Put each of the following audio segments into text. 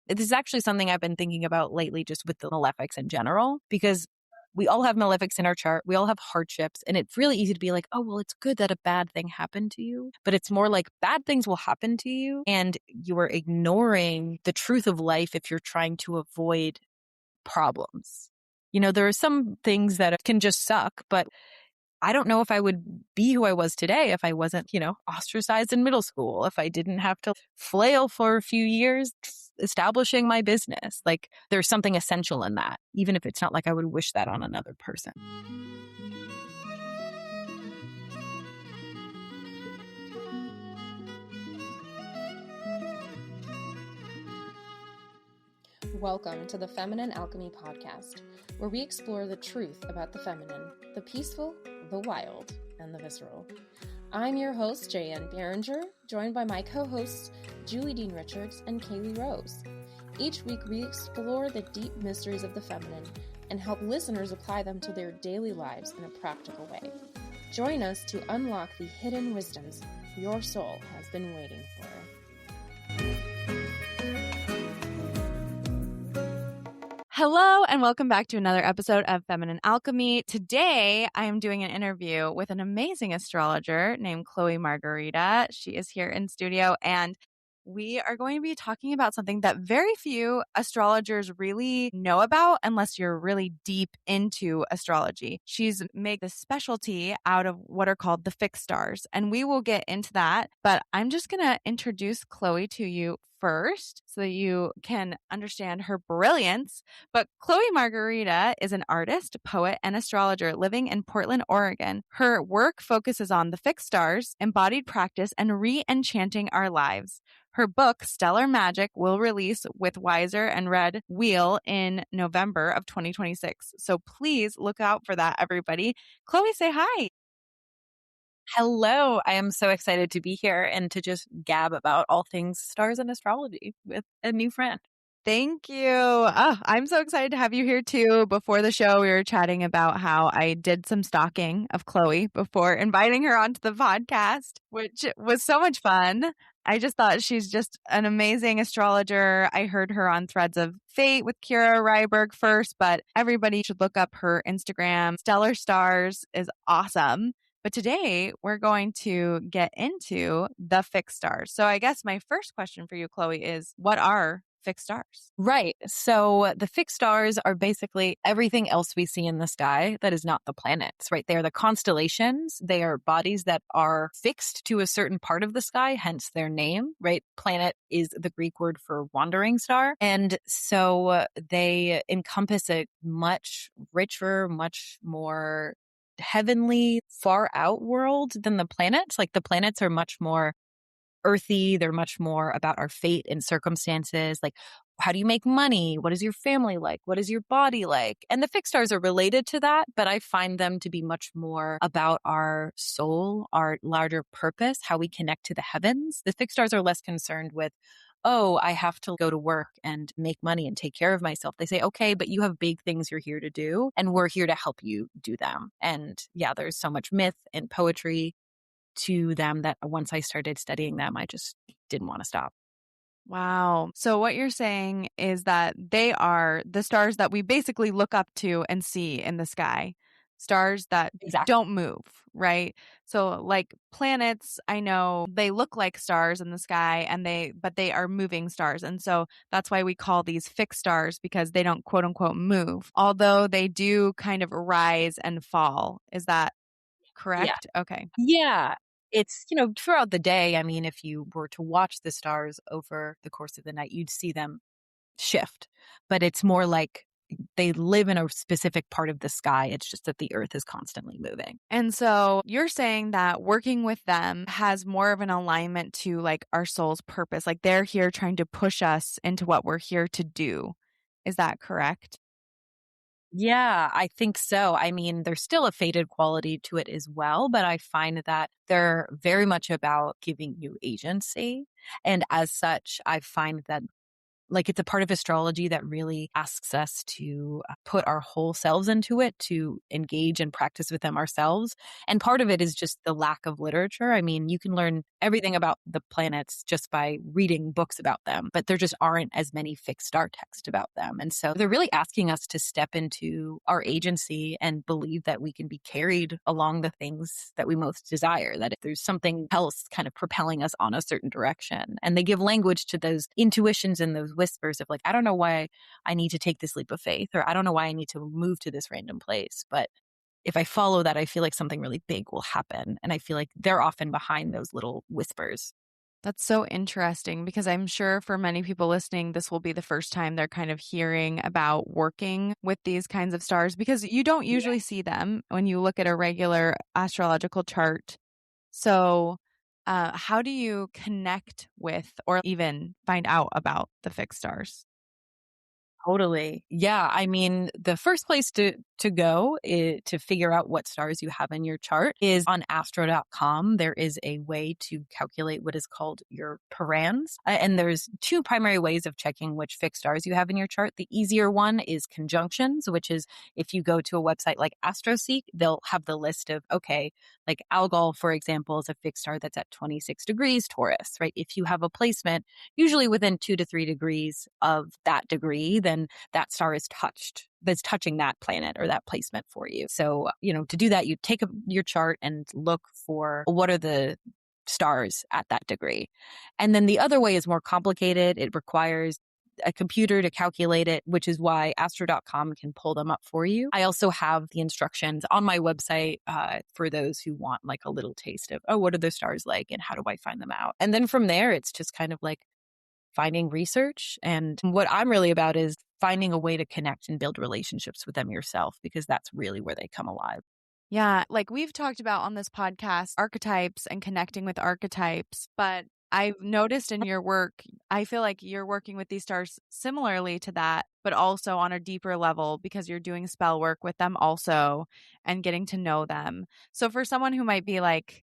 This is actually something I've been thinking about lately just with the malefics in general, because we all have malefics in our chart. We all have hardships. And it's really easy to be like, oh, well, it's good that a bad thing happened to you. But it's more like bad things will happen to you. And you are ignoring the truth of life if you're trying to avoid problems. There are some things that can just suck, but I don't know if I would be who I was today if I wasn't, ostracized in middle school, if I didn't have to flail for a few years establishing my business. Like, there's something essential in that, even if it's not like I would wish that on another person. Welcome to the Feminine Alchemy Podcast, where we explore the truth about the feminine, the peaceful, the wild, and the visceral. I'm your host, J.N. Behringer, joined by my co-hosts, Julie Dean Richards and Kaylee Rose. Each week, we explore the deep mysteries of the feminine and help listeners apply them to their daily lives in a practical way. Join us to unlock the hidden wisdoms your soul has been waiting for. Hello, and welcome back to another episode of Feminine Alchemy. Today, I am doing an interview with an amazing astrologer named Chloe Margarita. She is here in studio, and we are going to be talking about something that very few astrologers really know about unless you're really deep into astrology. She's made a specialty out of what are called the fixed stars, and we will get into that. But I'm just going to introduce Chloe to you first so that you can understand her brilliance. But Chloe Margarita is an artist, poet, and astrologer living in Portland, Oregon. Her work focuses on the fixed stars, embodied practice, and re-enchanting our lives. Her book, Stellar Magic, will release with Wiser and Red Wheel in November of 2026. So please look out for that, everybody. Chloe, say hi. Hello. I am so excited to be here and to just gab about all things stars and astrology with a new friend. Thank you. Oh, I'm so excited to have you here too. Before the show, we were chatting about how I did some stalking of Chloe before inviting her onto the podcast, which was so much fun. I just thought she's just an amazing astrologer. I heard her on Threads of Fate with Kira Ryberg first, but everybody should look up her Instagram. Stellar Stars is awesome. But today we're going to get into the fixed stars. So I guess my first question for you, Chloe, is what are fixed stars? Right. So the fixed stars are basically everything else we see in the sky that is not the planets, right? They are the constellations. They are bodies that are fixed to a certain part of the sky, hence their name, right? Planet is the Greek word for wandering star. And so they encompass a much richer, much more heavenly, far out world than the planets. Like the planets are much more earthy. They're much more about our fate and circumstances. Like, how do you make money? What is your family like? What is your body like? And the fixed stars are related to that, but I find them to be much more about our soul, our larger purpose, how we connect to the heavens. The fixed stars are less concerned with, oh, I have to go to work and make money and take care of myself. They say, okay, but you have big things you're here to do, and we're here to help you do them. And yeah, there's so much myth and poetry to them that once I started studying them, I just didn't want to stop. Wow. So what you're saying is that they are the stars that we basically look up to and see in the sky. Stars that don't move, right? So like planets, I know they look like stars in the sky but they are moving stars. And so that's why we call these fixed stars, because they don't quote unquote move, although they do kind of rise and fall. Is that correct? Yeah. Okay. Yeah. It's, throughout the day, I mean, if you were to watch the stars over the course of the night, you'd see them shift. But it's more like they live in a specific part of the sky. It's just that the earth is constantly moving. And so you're saying that working with them has more of an alignment to like our soul's purpose. Like they're here trying to push us into what we're here to do. Is that correct? Yeah, I think so. I mean, there's still a fated quality to it as well, but I find that they're very much about giving you agency. And as such, I find that Like it's a part of astrology that really asks us to put our whole selves into it, to engage and practice with them ourselves. And part of it is just the lack of literature. I mean, you can learn everything about the planets just by reading books about them, but there just aren't as many fixed star texts about them. And so they're really asking us to step into our agency and believe that we can be carried along the things that we most desire, that if there's something else kind of propelling us on a certain direction. And they give language to those intuitions and those whispers of like, I don't know why I need to take this leap of faith, or I don't know why I need to move to this random place. But if I follow that, I feel like something really big will happen. And I feel like they're often behind those little whispers. That's so interesting because I'm sure for many people listening, this will be the first time they're kind of hearing about working with these kinds of stars because you don't usually see them when you look at a regular astrological chart. So, how do you connect with or even find out about the fixed stars? Totally. Yeah. I mean, the first place to go to figure out what stars you have in your chart is on astro.com. There is a way to calculate what is called your parans. And there's two primary ways of checking which fixed stars you have in your chart. The easier one is conjunctions, which is if you go to a website like AstroSeek, they'll have the list of, okay, like Algol, for example, is a fixed star that's at 26 degrees Taurus, right? If you have a placement, usually within 2 to 3 degrees of that degree, then that star is that's touching that planet or that placement for you. So, to do that, you take your chart and look for what are the stars at that degree. And then the other way is more complicated. It requires a computer to calculate it, which is why astro.com can pull them up for you. I also have the instructions on my website for those who want like a little taste of, what are the stars like and how do I find them out? And then from there, it's just kind of like finding research. And what I'm really about is finding a way to connect and build relationships with them yourself, because that's really where they come alive. Yeah, like we've talked about on this podcast, archetypes and connecting with archetypes, but I've noticed in your work, I feel like you're working with these stars similarly to that, but also on a deeper level because you're doing spell work with them also and getting to know them. So for someone who might be like,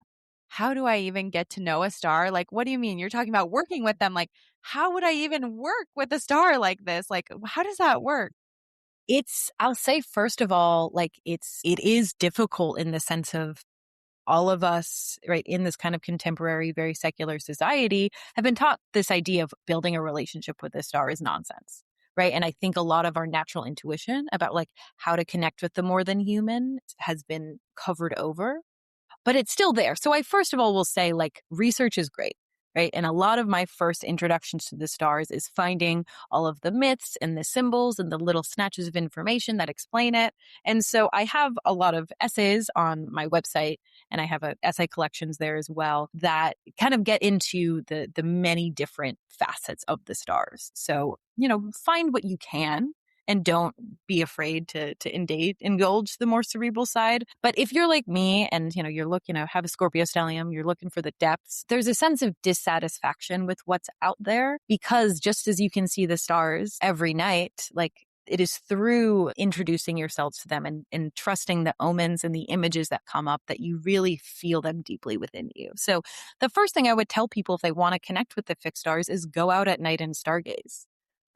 how do I even get to know a star? Like, what do you mean? You're talking about working with them. Like, how would I even work with a star like this? Like, how does that work? I'll say, first of all, like it is difficult in the sense of all of us, right, in this kind of contemporary, very secular society have been taught this idea of building a relationship with a star is nonsense. Right. And I think a lot of our natural intuition about like how to connect with the more than human has been covered over, but it's still there. So I first of all will say like research is great, right? And a lot of my first introductions to the stars is finding all of the myths and the symbols and the little snatches of information that explain it. And so I have a lot of essays on my website, and I have essay collections there as well that kind of get into the many different facets of the stars. So, find what you can and don't be afraid to indulge the more cerebral side. But if you're like me and, you're looking, have a Scorpio stellium, you're looking for the depths, there's a sense of dissatisfaction with what's out there, because just as you can see the stars every night, like it is through introducing yourselves to them and trusting the omens and the images that come up that you really feel them deeply within you. So the first thing I would tell people if they want to connect with the fixed stars is go out at night and stargaze.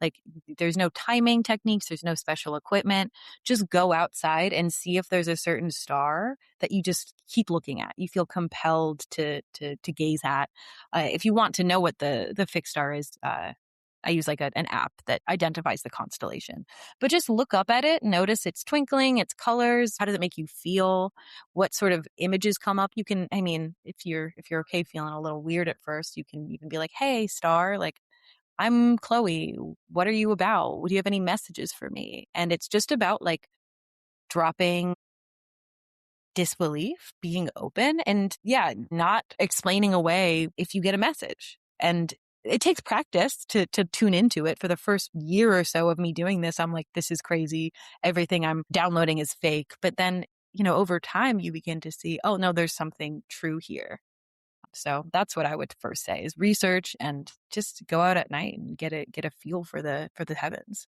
Like there's no timing techniques, there's no special equipment. Just go outside and see if there's a certain star that you just keep looking at. You feel compelled to gaze at. If you want to know what the fixed star is, I use like an app that identifies the constellation. But just look up at it, notice its twinkling, its colors. How does it make you feel? What sort of images come up? You can, if you're okay feeling a little weird at first, you can be like, hey, star, like, I'm Chloe. What are you about? Do you have any messages for me? And it's just about like dropping disbelief, being open, and not explaining away if you get a message. And it takes practice to tune into it. For the first year or so of me doing this, I'm like, this is crazy. Everything I'm downloading is fake. But then, over time, you begin to see, oh no, there's something true here. So that's what I would first say is research and just go out at night and get a feel for the heavens.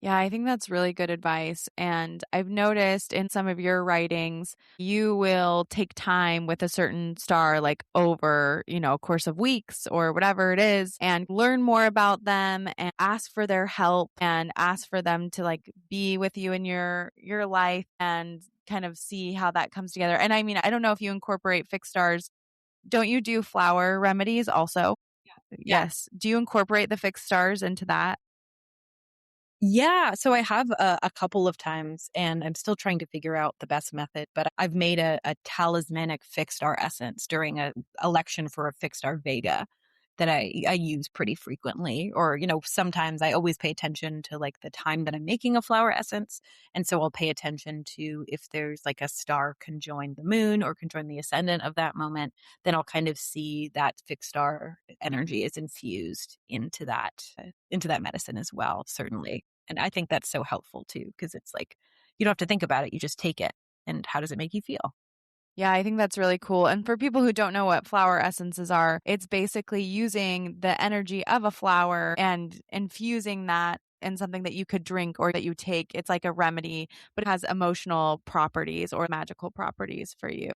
Yeah, I think that's really good advice. And I've noticed in some of your writings, you will take time with a certain star, like over, a course of weeks or whatever it is, and learn more about them and ask for their help and ask for them to like be with you in your life and kind of see how that comes together. And I mean, I don't know if you incorporate fixed stars. Don't you do flower remedies also? Yeah. Yes. Do you incorporate the fixed stars into that? Yeah, so I have a couple of times, and I'm still trying to figure out the best method. But I've made a talismanic fixed star essence during a election for a fixed star Vega that I use pretty frequently. Or sometimes I always pay attention to like the time that I'm making a flower essence, and so I'll pay attention to if there's like a star conjoined the moon or conjoined the ascendant of that moment. Then I'll kind of see that fixed star energy is infused into that medicine as well. Certainly. And I think that's so helpful too, because it's like you don't have to think about it. You just take it. And how does it make you feel? Yeah, I think that's really cool. And for people who don't know what flower essences are, it's basically using the energy of a flower and infusing that in something that you could drink or that you take. It's like a remedy, but it has emotional properties or magical properties for you.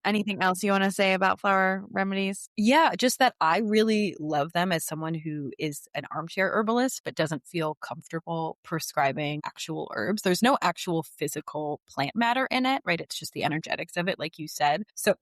Anything else you want to say about flower remedies? Yeah, just that I really love them as someone who is an armchair herbalist, but doesn't feel comfortable prescribing actual herbs. There's no actual physical plant matter in it, right? It's just the energetics of it, like you said. So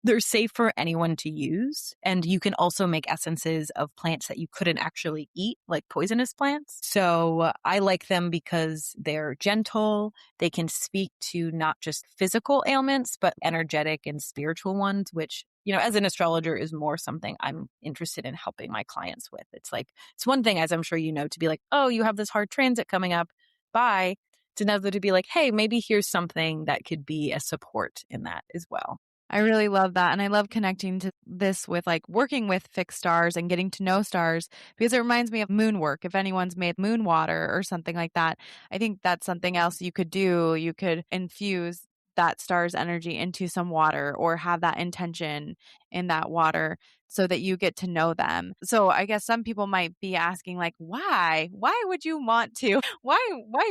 they're safe for anyone to use. And you can also make essences of plants that you couldn't actually eat, like poisonous plants. So I like them because they're gentle. They can speak to not just physical ailments, but energetic and spiritual ones, which, as an astrologer is more something I'm interested in helping my clients with. It's like, it's one thing, as I'm sure you know, to be like, oh, you have this hard transit coming up. Bye. It's another to be like, hey, maybe here's something that could be a support in that as well. I really love that. And I love connecting to this with like working with fixed stars and getting to know stars because it reminds me of moon work. If anyone's made moon water or something like that, I think that's something else you could do. You could infuse that star's energy into some water or have that intention in that water so that you get to know them. So I guess some people might be asking like, why? Why would you want to? Why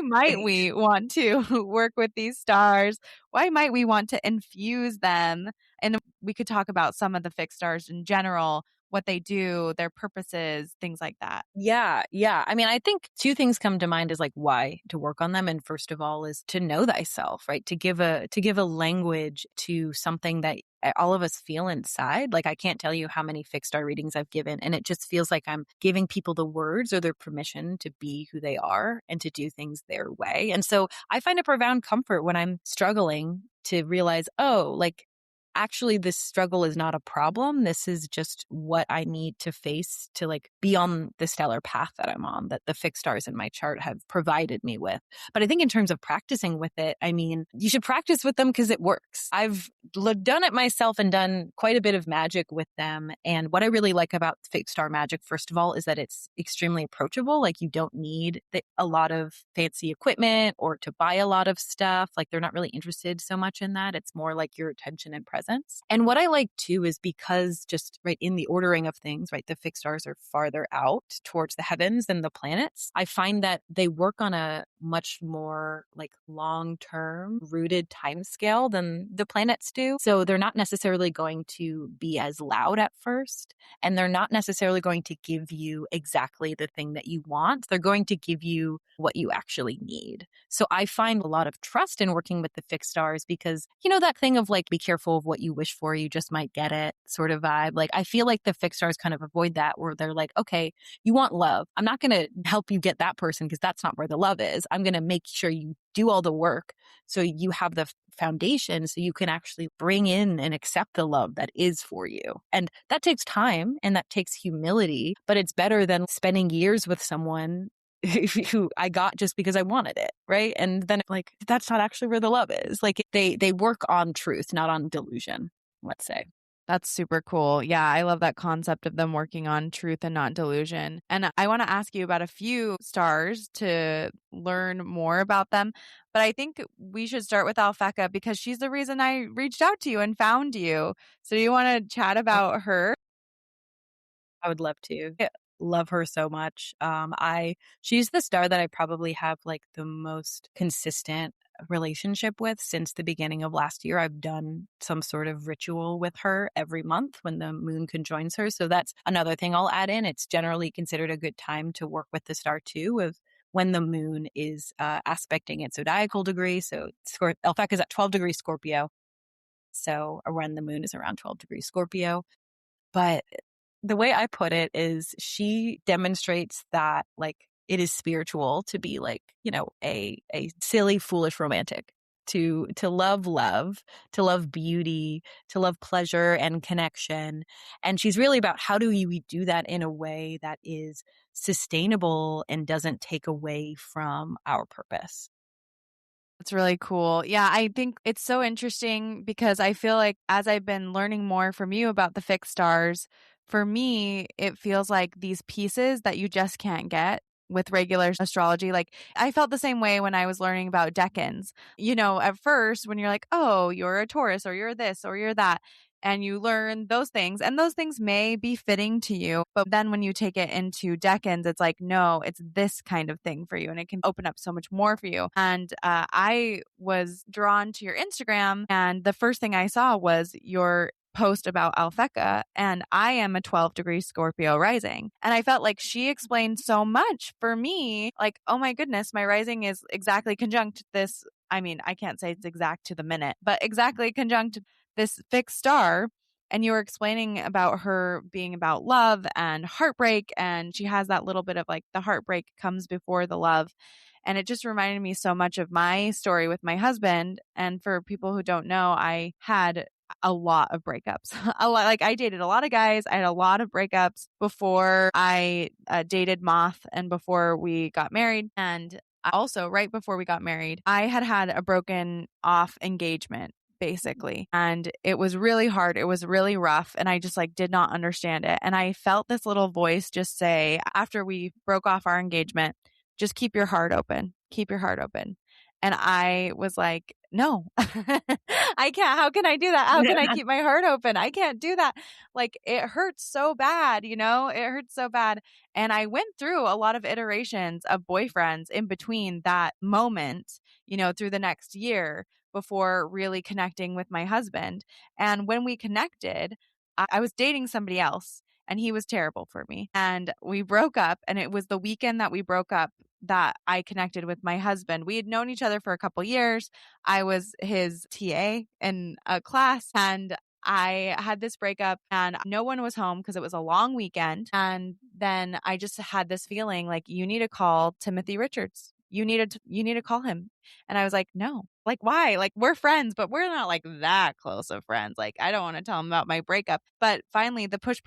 might we want to work with these stars? Why might we want to infuse them? And we could talk about some of the fixed stars in general, what they do, their purposes, things like that. Yeah, yeah. I mean, I think two things come to mind is like why to work on them. And first of all is to know thyself, right? To give a language to something that all of us feel inside. Like I can't tell you how many fixed star readings I've given, and it just feels like I'm giving people the words or their permission to be who they are and to do things their way. And so I find a profound comfort when I'm struggling to realize, oh, like actually this struggle is not a problem. This is just what I need to face to like be on the stellar path that I'm on, that the fixed stars in my chart have provided me with. But I think in terms of practicing with it, I mean, you should practice with them because it works. I've done it myself and done quite a bit of magic with them. And what I really like about fixed star magic, first of all, is that it's extremely approachable. Like you don't need a lot of fancy equipment or to buy a lot of stuff. Like they're not really interested so much in that. It's more like your attention and presence. And what I like too is because just right in the ordering of things, right, the fixed stars are farther out towards the heavens than the planets. I find that they work on a much more like long-term rooted time scale than the planets do. So they're not necessarily going to be as loud at first, and they're not necessarily going to give you exactly the thing that you want. They're going to give you what you actually need. So I find a lot of trust in working with the fixed stars because, that thing of like, be careful of what you wish for, you just might get it sort of vibe. Like, I feel like the fixed stars kind of avoid that where they're like, okay, you want love. I'm not going to help you get that person because that's not where the love is. I'm going to make sure you do all the work so you have the foundation so you can actually bring in and accept the love that is for you. And that takes time and that takes humility, but it's better than spending years with someone who I got just because I wanted it, right? And then like that's not actually where the love is. Like they work on truth, not on delusion, let's say. That's super cool. Yeah, I love that concept of them working on truth and not delusion. And I want to ask you about a few stars to learn more about them. But I think we should start with Alpheka because she's the reason I reached out to you and found you. So do you want to chat about her? I would love to. love her so much. She's the star that I probably have like the most consistent relationship with since the beginning of last year. I've done some sort of ritual with her every month when the moon conjoins her. So that's another thing I'll add in. It's generally considered a good time to work with the star too, of when the moon is aspecting its zodiacal degree. So Alpheka is at 12 degrees Scorpio. So when the moon is around 12 degrees Scorpio. But the way I put it is she demonstrates that like it is spiritual to be like, a silly, foolish romantic, to love, to love beauty, to love pleasure and connection. And she's really about how do we do that in a way that is sustainable and doesn't take away from our purpose. That's really cool. Yeah, I think it's so interesting because I feel like as I've been learning more from you about the fixed stars, for me, it feels like these pieces that you just can't get with regular astrology. Like I felt the same way when I was learning about decans. At first when you're like, oh, you're a Taurus or you're this or you're that, and you learn those things, and those things may be fitting to you. But then when you take it into decans, it's like, no, it's this kind of thing for you. And it can open up so much more for you. And I was drawn to your Instagram, and the first thing I saw was your post about Alpheka, and I am a 12-degree Scorpio rising. And I felt like she explained so much for me. Like, oh my goodness, my rising is exactly conjunct this. I mean, I can't say it's exact to the minute, but exactly conjunct this fixed star. And you were explaining about her being about love and heartbreak. And she has that little bit of like the heartbreak comes before the love. And it just reminded me so much of my story with my husband. And for people who don't know, I had a lot of breakups. Like I dated a lot of guys. I had a lot of breakups before I dated Moth and before we got married. And also right before we got married, I had a broken off engagement basically. And it was really hard. It was really rough. And I just like did not understand it. And I felt this little voice just say, after we broke off our engagement, just keep your heart open. Keep your heart open. And I was like, no, I can't. How can I do that? How can I keep my heart open? I can't do that. Like it hurts so bad, it hurts so bad. And I went through a lot of iterations of boyfriends in between that moment, through the next year before really connecting with my husband. And when we connected, I was dating somebody else and he was terrible for me. And we broke up, and it was the weekend that we broke up that I connected with my husband. We had known each other for a couple years. I was his TA in a class, and I had this breakup and no one was home because it was a long weekend. And then I just had this feeling like, you need to call Timothy Richards. You need to call him. And I was like, no, like, why? Like, we're friends, but we're not like that close of friends. Like, I don't want to tell him about my breakup. But finally, the push,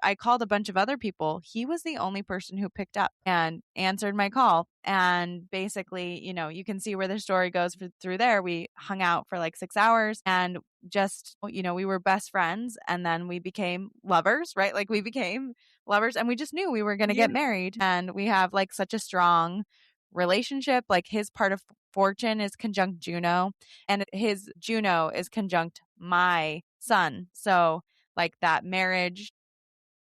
I called a bunch of other people. He was the only person who picked up and answered my call. And basically, you can see where the story goes through there. We hung out for like 6 hours and just, we were best friends. And then we became lovers, right? Like we became lovers, and we just knew we were going to get married. And we have like such a strong relationship. Like his part of fortune is conjunct Juno, and his Juno is conjunct my sun. So like that marriage,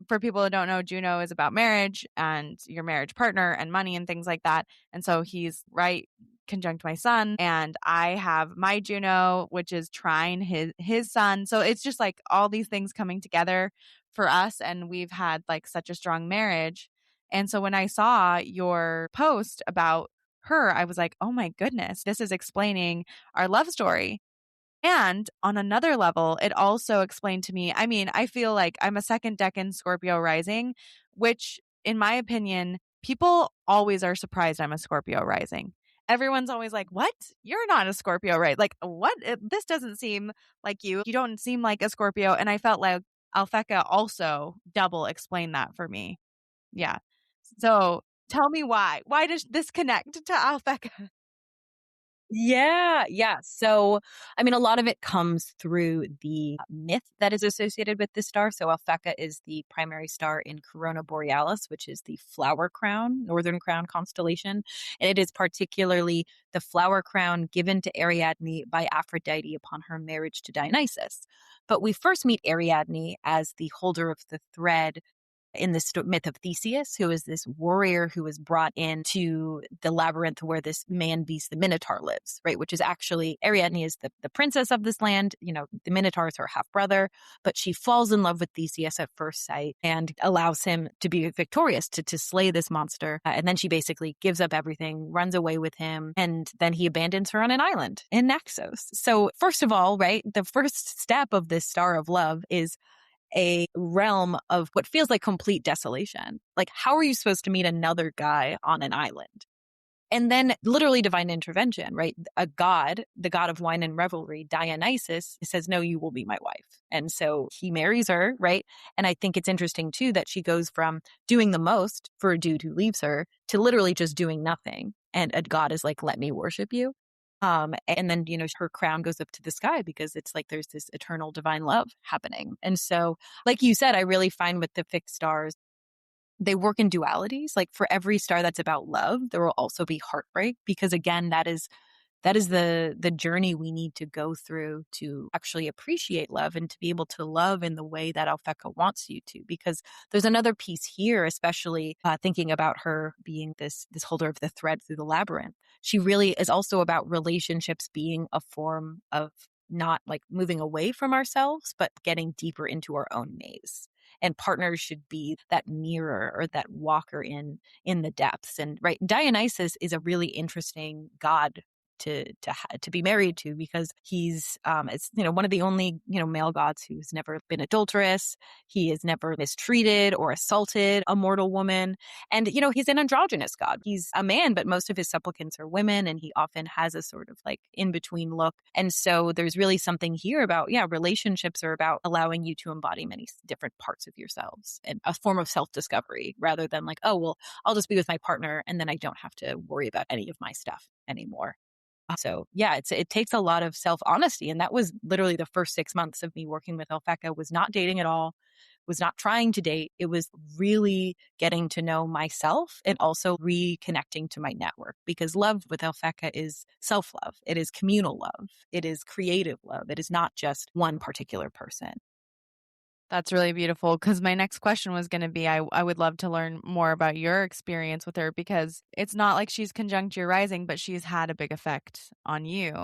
for people who don't know, Juno is about marriage and your marriage partner and money and things like that. And so he's right conjunct my sun, and I have my Juno, which is trine his sun. So it's just like all these things coming together for us, and we've had like such a strong marriage. And so when I saw your post about her, I was like, oh my goodness, this is explaining our love story. And on another level, it also explained to me, I mean, I feel like I'm a second decan Scorpio rising, which in my opinion, people always are surprised I'm a Scorpio rising. Everyone's always like, what? You're not a Scorpio, right? Like, what? This doesn't seem like you. You don't seem like a Scorpio. And I felt like Alpheka also double explained that for me. Yeah. So tell me why. Why does this connect to Alpheka? Yeah. So, I mean, a lot of it comes through the myth that is associated with this star. So, Alpheka is the primary star in Corona Borealis, which is the flower crown, northern crown constellation. And it is particularly the flower crown given to Ariadne by Aphrodite upon her marriage to Dionysus. But we first meet Ariadne as the holder of the thread in the myth of Theseus, who is this warrior who was brought into the labyrinth where this man beast, the Minotaur, lives, right? Which is actually, Ariadne is the princess of this land. The Minotaur is her half brother, but she falls in love with Theseus at first sight and allows him to be victorious, to slay this monster. And then she basically gives up everything, runs away with him, and then he abandons her on an island in Naxos. So first of all, right, the first step of this star of love is a realm of what feels like complete desolation. Like, how are you supposed to meet another guy on an island? And then literally divine intervention, right? A god, the god of wine and revelry, Dionysus, says, no, you will be my wife. And so he marries her, right? And I think it's interesting too that she goes from doing the most for a dude who leaves her to literally just doing nothing. And a god is like, let me worship you. And then, her crown goes up to the sky because it's like there's this eternal divine love happening. And so, like you said, I really find with the fixed stars, they work in dualities. Like for every star that's about love, there will also be heartbreak because again, that is the journey we need to go through to actually appreciate love and to be able to love in the way that Alpheka wants you to. Because there's another piece here, especially thinking about her being this holder of the thread through the labyrinth. She really is also about relationships being a form of not like moving away from ourselves, but getting deeper into our own maze. And partners should be that mirror or that walker in the depths. And right, Dionysus is a really interesting god to be married to because he's it's one of the only male gods who's never been adulterous. He has never mistreated or assaulted a mortal woman, and he's an androgynous god. He's a man, but most of his supplicants are women, and he often has a sort of like in between look. And so there's really something here about relationships are about allowing you to embody many different parts of yourselves and a form of self-discovery rather than like, oh well, I'll just be with my partner and then I don't have to worry about any of my stuff anymore. So yeah, it takes a lot of self-honesty. And that was literally the first 6 months of me working with Alpheka. Was not dating at all, was not trying to date. It was really getting to know myself and also reconnecting to my network because love with Alpheka is self-love. It is communal love. It is creative love. It is not just one particular person. That's really beautiful because my next question was going to be I would love to learn more about your experience with her because it's not like she's conjunct your rising, but she's had a big effect on you.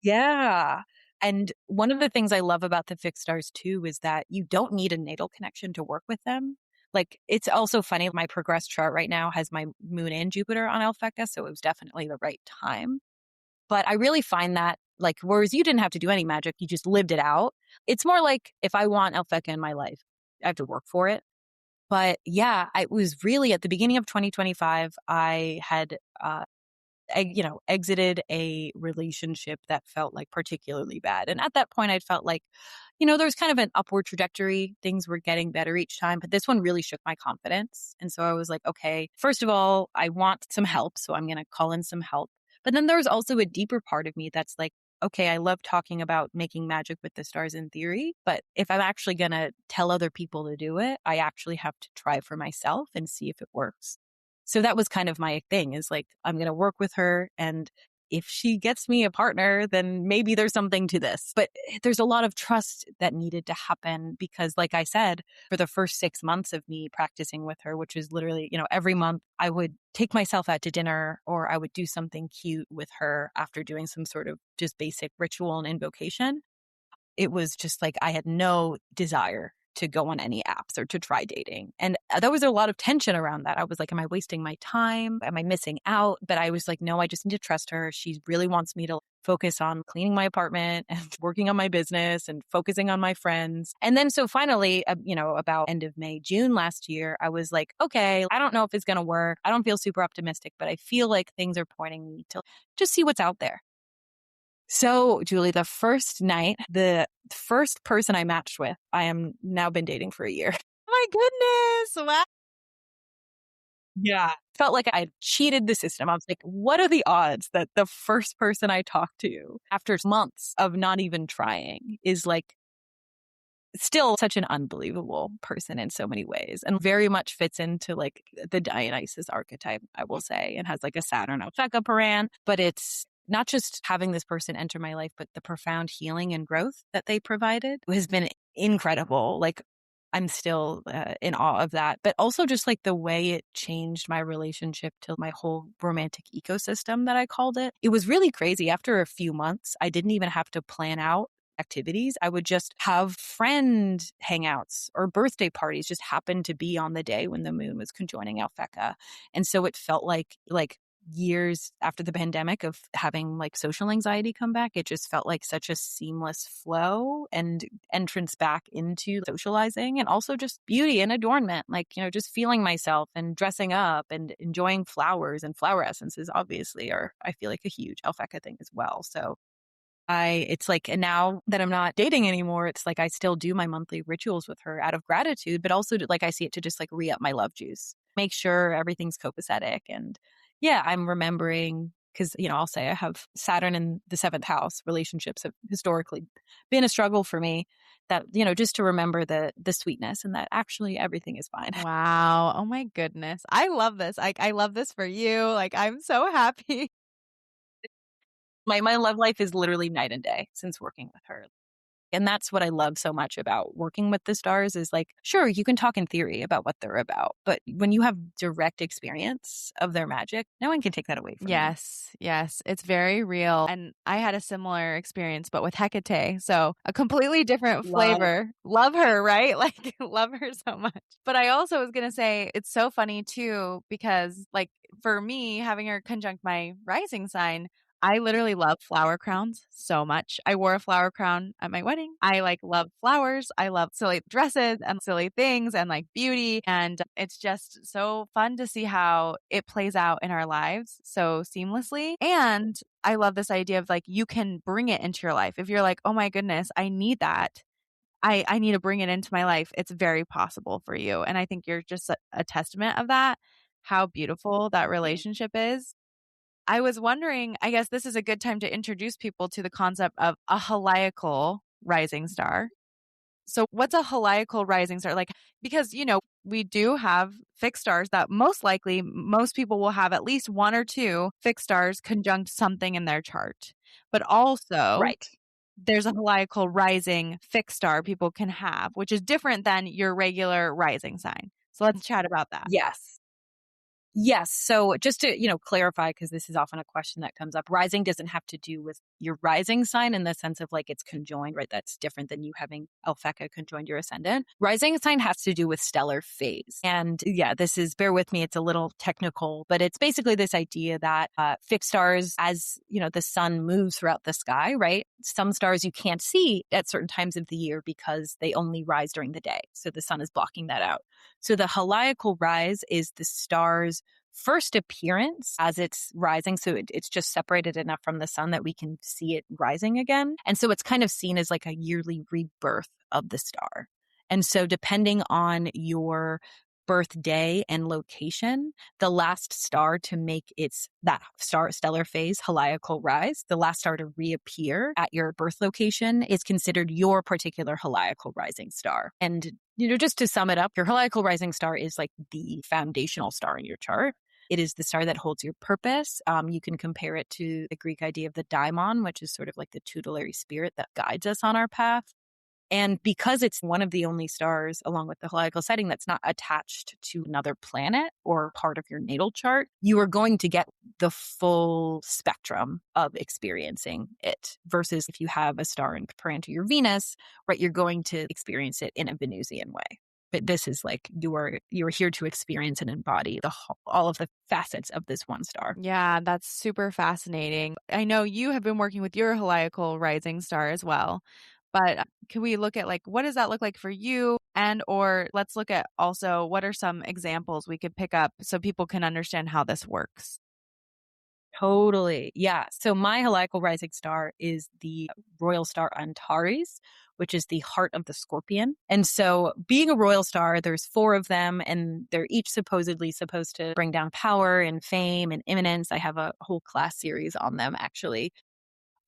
Yeah. And one of the things I love about the fixed stars too is that you don't need a natal connection to work with them. Like, it's also funny, my progressed chart right now has my moon and Jupiter on Alpheka, so it was definitely the right time. But I really find that, like, whereas you didn't have to do any magic, you just lived it out. It's more like if I want Alpheka in my life, I have to work for it. But yeah, it was really at the beginning of 2025, I had, exited a relationship that felt like particularly bad. And at that point, I felt like, there was kind of an upward trajectory. Things were getting better each time, but this one really shook my confidence. And so I was like, okay, first of all, I want some help. So I'm going to call in some help. But then there's also a deeper part of me that's like, okay, I love talking about making magic with the stars in theory, but if I'm actually going to tell other people to do it, I actually have to try for myself and see if it works. So that was kind of my thing is like, I'm going to work with her. And if she gets me a partner, then maybe there's something to this. But there's a lot of trust that needed to happen because, like I said, for the first 6 months of me practicing with her, which is literally, every month I would take myself out to dinner or I would do something cute with her after doing some sort of just basic ritual and invocation. It was just like I had no desire to go on any apps or to try dating. And there was a lot of tension around that. I was like, am I wasting my time? Am I missing out? But I was like, no, I just need to trust her. She really wants me to focus on cleaning my apartment and working on my business and focusing on my friends. And then so finally, about end of May, June last year, I was like, okay, I don't know if it's going to work. I don't feel super optimistic, but I feel like things are pointing me to just see what's out there. So, Julie, the first night, the first person I matched with, I am now been dating for a year. My goodness. Wow. Yeah. Felt like I cheated the system. I was like, what are the odds that the first person I talked to after months of not even trying is like still such an unbelievable person in so many ways and very much fits into like the Dionysus archetype, I will say, and has like a Saturn Alpheka Paran, but it's not just having this person enter my life, but the profound healing and growth that they provided has been incredible. Like I'm still in awe of that. But also just like the way it changed my relationship to my whole romantic ecosystem that I called it. It was really crazy. After a few months, I didn't even have to plan out activities. I would just have friend hangouts or birthday parties just happen to be on the day when the moon was conjoining Alpheka. And so it felt like years after the pandemic of having like social anxiety come back, it just felt like such a seamless flow and entrance back into socializing and also just beauty and adornment, like, just feeling myself and dressing up and enjoying flowers and flower essences, obviously, are, I feel like, a huge Alpheka thing as well. So it's like, and now that I'm not dating anymore, it's like I still do my monthly rituals with her out of gratitude, but also like I see it to just like re-up my love juice, make sure everything's copacetic. And yeah, I'm remembering because, I'll say I have Saturn in the seventh house. Relationships have historically been a struggle for me, that, just to remember the sweetness and that actually everything is fine. Wow. Oh my goodness. I love this. I love this for you. Like, I'm so happy. My love life is literally night and day since working with her. And that's what I love so much about working with the stars is like, sure, you can talk in theory about what they're about, but when you have direct experience of their magic, no one can take that away from you. Yes. It's very real. And I had a similar experience, but with Hecate. So a completely different flavor. Love her, right? Like, love her so much. But I also was going to say, it's so funny too, because like for me, having her conjunct my rising sign, I literally love flower crowns so much. I wore a flower crown at my wedding. I like love flowers. I love silly dresses and silly things and like beauty. And it's just so fun to see how it plays out in our lives so seamlessly. And I love this idea of like, you can bring it into your life. If you're like, oh my goodness, I need that. I need to bring it into my life. It's very possible for you. And I think you're just a testament of that, how beautiful that relationship is. I was wondering, I guess this is a good time to introduce people to the concept of a heliacal rising star. So what's a heliacal rising star? Like, because, we do have fixed stars that most likely most people will have at least one or two fixed stars conjunct something in their chart. But also, Right. There's a heliacal rising fixed star people can have, which is different than your regular rising sign. So let's chat about that. Yes. So just to, clarify, because this is often a question that comes up, rising doesn't have to do with your rising sign in the sense of like it's conjoined, right? That's different than you having Alpheka conjoined your ascendant. Rising sign has to do with stellar phase. And yeah, bear with me, it's a little technical, but it's basically this idea that fixed stars, as, the sun moves throughout the sky, right? Some stars you can't see at certain times of the year because they only rise during the day. So the sun is blocking that out. So the heliacal rise is the star's first appearance as it's rising. So it's just separated enough from the sun that we can see it rising again. And so it's kind of seen as like a yearly rebirth of the star. And so depending on your birthday and location, the last star to make that stellar phase heliacal rise, the last star to reappear at your birth location is considered your particular heliacal rising star. And just to sum it up, your heliacal rising star is like the foundational star in your chart. It is the star that holds your purpose. You can compare it to the Greek idea of the daimon, which is sort of like the tutelary spirit that guides us on our path. And because it's one of the only stars, along with the heliacal setting, that's not attached to another planet or part of your natal chart, you are going to get the full spectrum of experiencing it. Versus if you have a star in parental your Venus, right, you're going to experience it in a Venusian way. But this is like you are here to experience and embody all of the facets of this one star. Yeah, that's super fascinating. I know you have been working with your heliacal rising star as well. But can we look at like, what does that look like for you? And, or let's look at also, what are some examples we could pick up so people can understand how this works? Totally. Yeah. So my heliacal rising star is the royal star Antares, which is the heart of the scorpion. And so being a royal star, there's 4 of them, and they're each supposedly supposed to bring down power and fame and imminence. I have a whole class series on them, actually.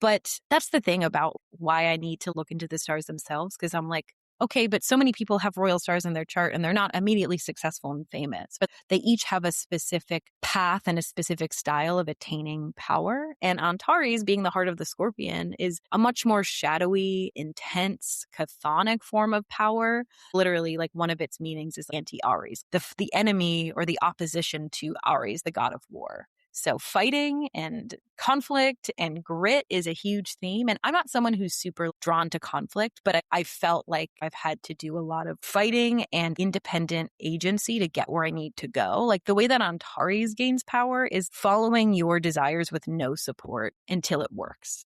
But that's the thing about why I need to look into the stars themselves, because I'm like, okay, but so many people have royal stars in their chart and they're not immediately successful and famous, but they each have a specific path and a specific style of attaining power. And Antares, being the heart of the Scorpion, is a much more shadowy, intense, chthonic form of power. Literally, like one of its meanings is anti-Ares, the enemy or the opposition to Ares, the god of war. So fighting and conflict and grit is a huge theme. And I'm not someone who's super drawn to conflict, but I felt like I've had to do a lot of fighting and independent agency to get where I need to go. Like the way that Antares gains power is following your desires with no support until it works.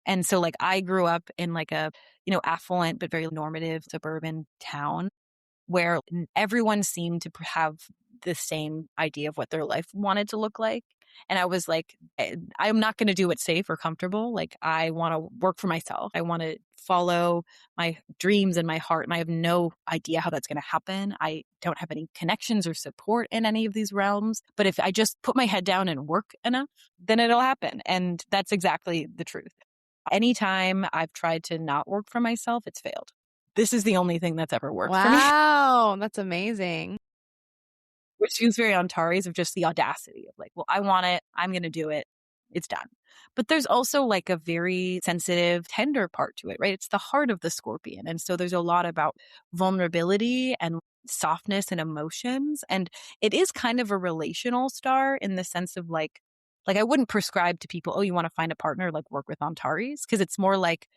And so like I grew up in like a, affluent but very normative suburban town where everyone seemed to have the same idea of what their life wanted to look like. And I was like, I'm not going to do what's safe or comfortable. Like, I want to work for myself. I want to follow my dreams and my heart. And I have no idea how that's going to happen. I don't have any connections or support in any of these realms. But if I just put my head down and work enough, then it'll happen. And that's exactly the truth. Anytime I've tried to not work for myself, it's failed. This is the only thing that's ever worked for me. Wow, that's amazing. Which feels very Antares of just the audacity of like, well, I want it. I'm going to do it. It's done. But there's also like a very sensitive, tender part to it, right? It's the heart of the Scorpion. And so there's a lot about vulnerability and softness and emotions. And it is kind of a relational star in the sense of like I wouldn't prescribe to people, oh, you want to find a partner, like work with Antares, because it's more like,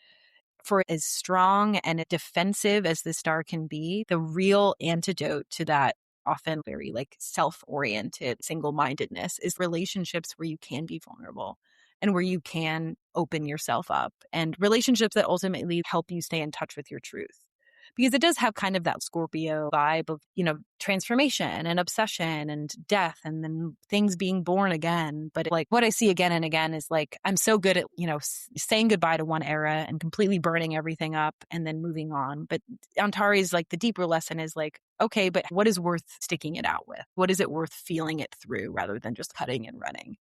for as strong and defensive as the star can be, the real antidote to that often very like self-oriented single-mindedness is relationships where you can be vulnerable and where you can open yourself up, and relationships that ultimately help you stay in touch with your truth. Because it does have kind of that Scorpio vibe of, transformation and obsession and death and then things being born again. But like what I see again and again is like, I'm so good at, saying goodbye to one era and completely burning everything up and then moving on. But Antares, like the deeper lesson is like, okay, but what is worth sticking it out with? What is it worth feeling it through rather than just cutting and running?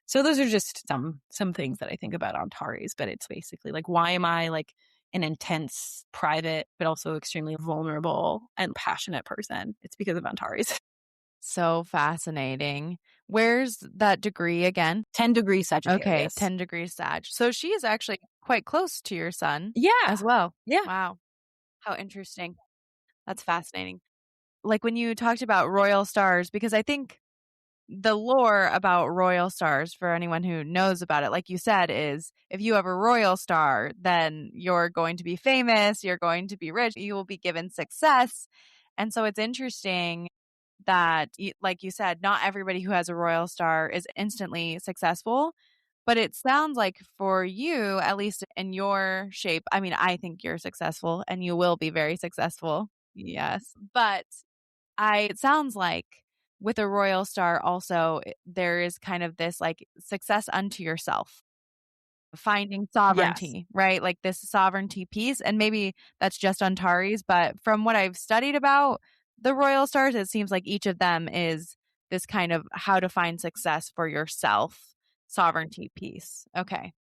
So those are just some things that I think about Antares, but it's basically like, why am I like an intense, private, but also extremely vulnerable and passionate person? It's because of Antares. So fascinating. Where's that degree again? 10 degrees Sagittarius. Okay, 10 degrees Sag. So she is actually quite close to your sun. Yeah. As well. Yeah. Wow. How interesting. That's fascinating. Like when you talked about royal stars, because I think the lore about royal stars, for anyone who knows about it, like you said, is if you have a royal star, then you're going to be famous, you're going to be rich, you will be given success. And so it's interesting that, like you said, not everybody who has a royal star is instantly successful. But it sounds like for you, at least in your shape, I mean, I think you're successful and you will be very successful. Yes. But it sounds like with a royal star also, there is kind of this like success unto yourself, finding sovereignty, right? Like this sovereignty piece. And maybe that's just Antares, but from what I've studied about the royal stars, it seems like each of them is this kind of how to find success for yourself sovereignty piece. Okay.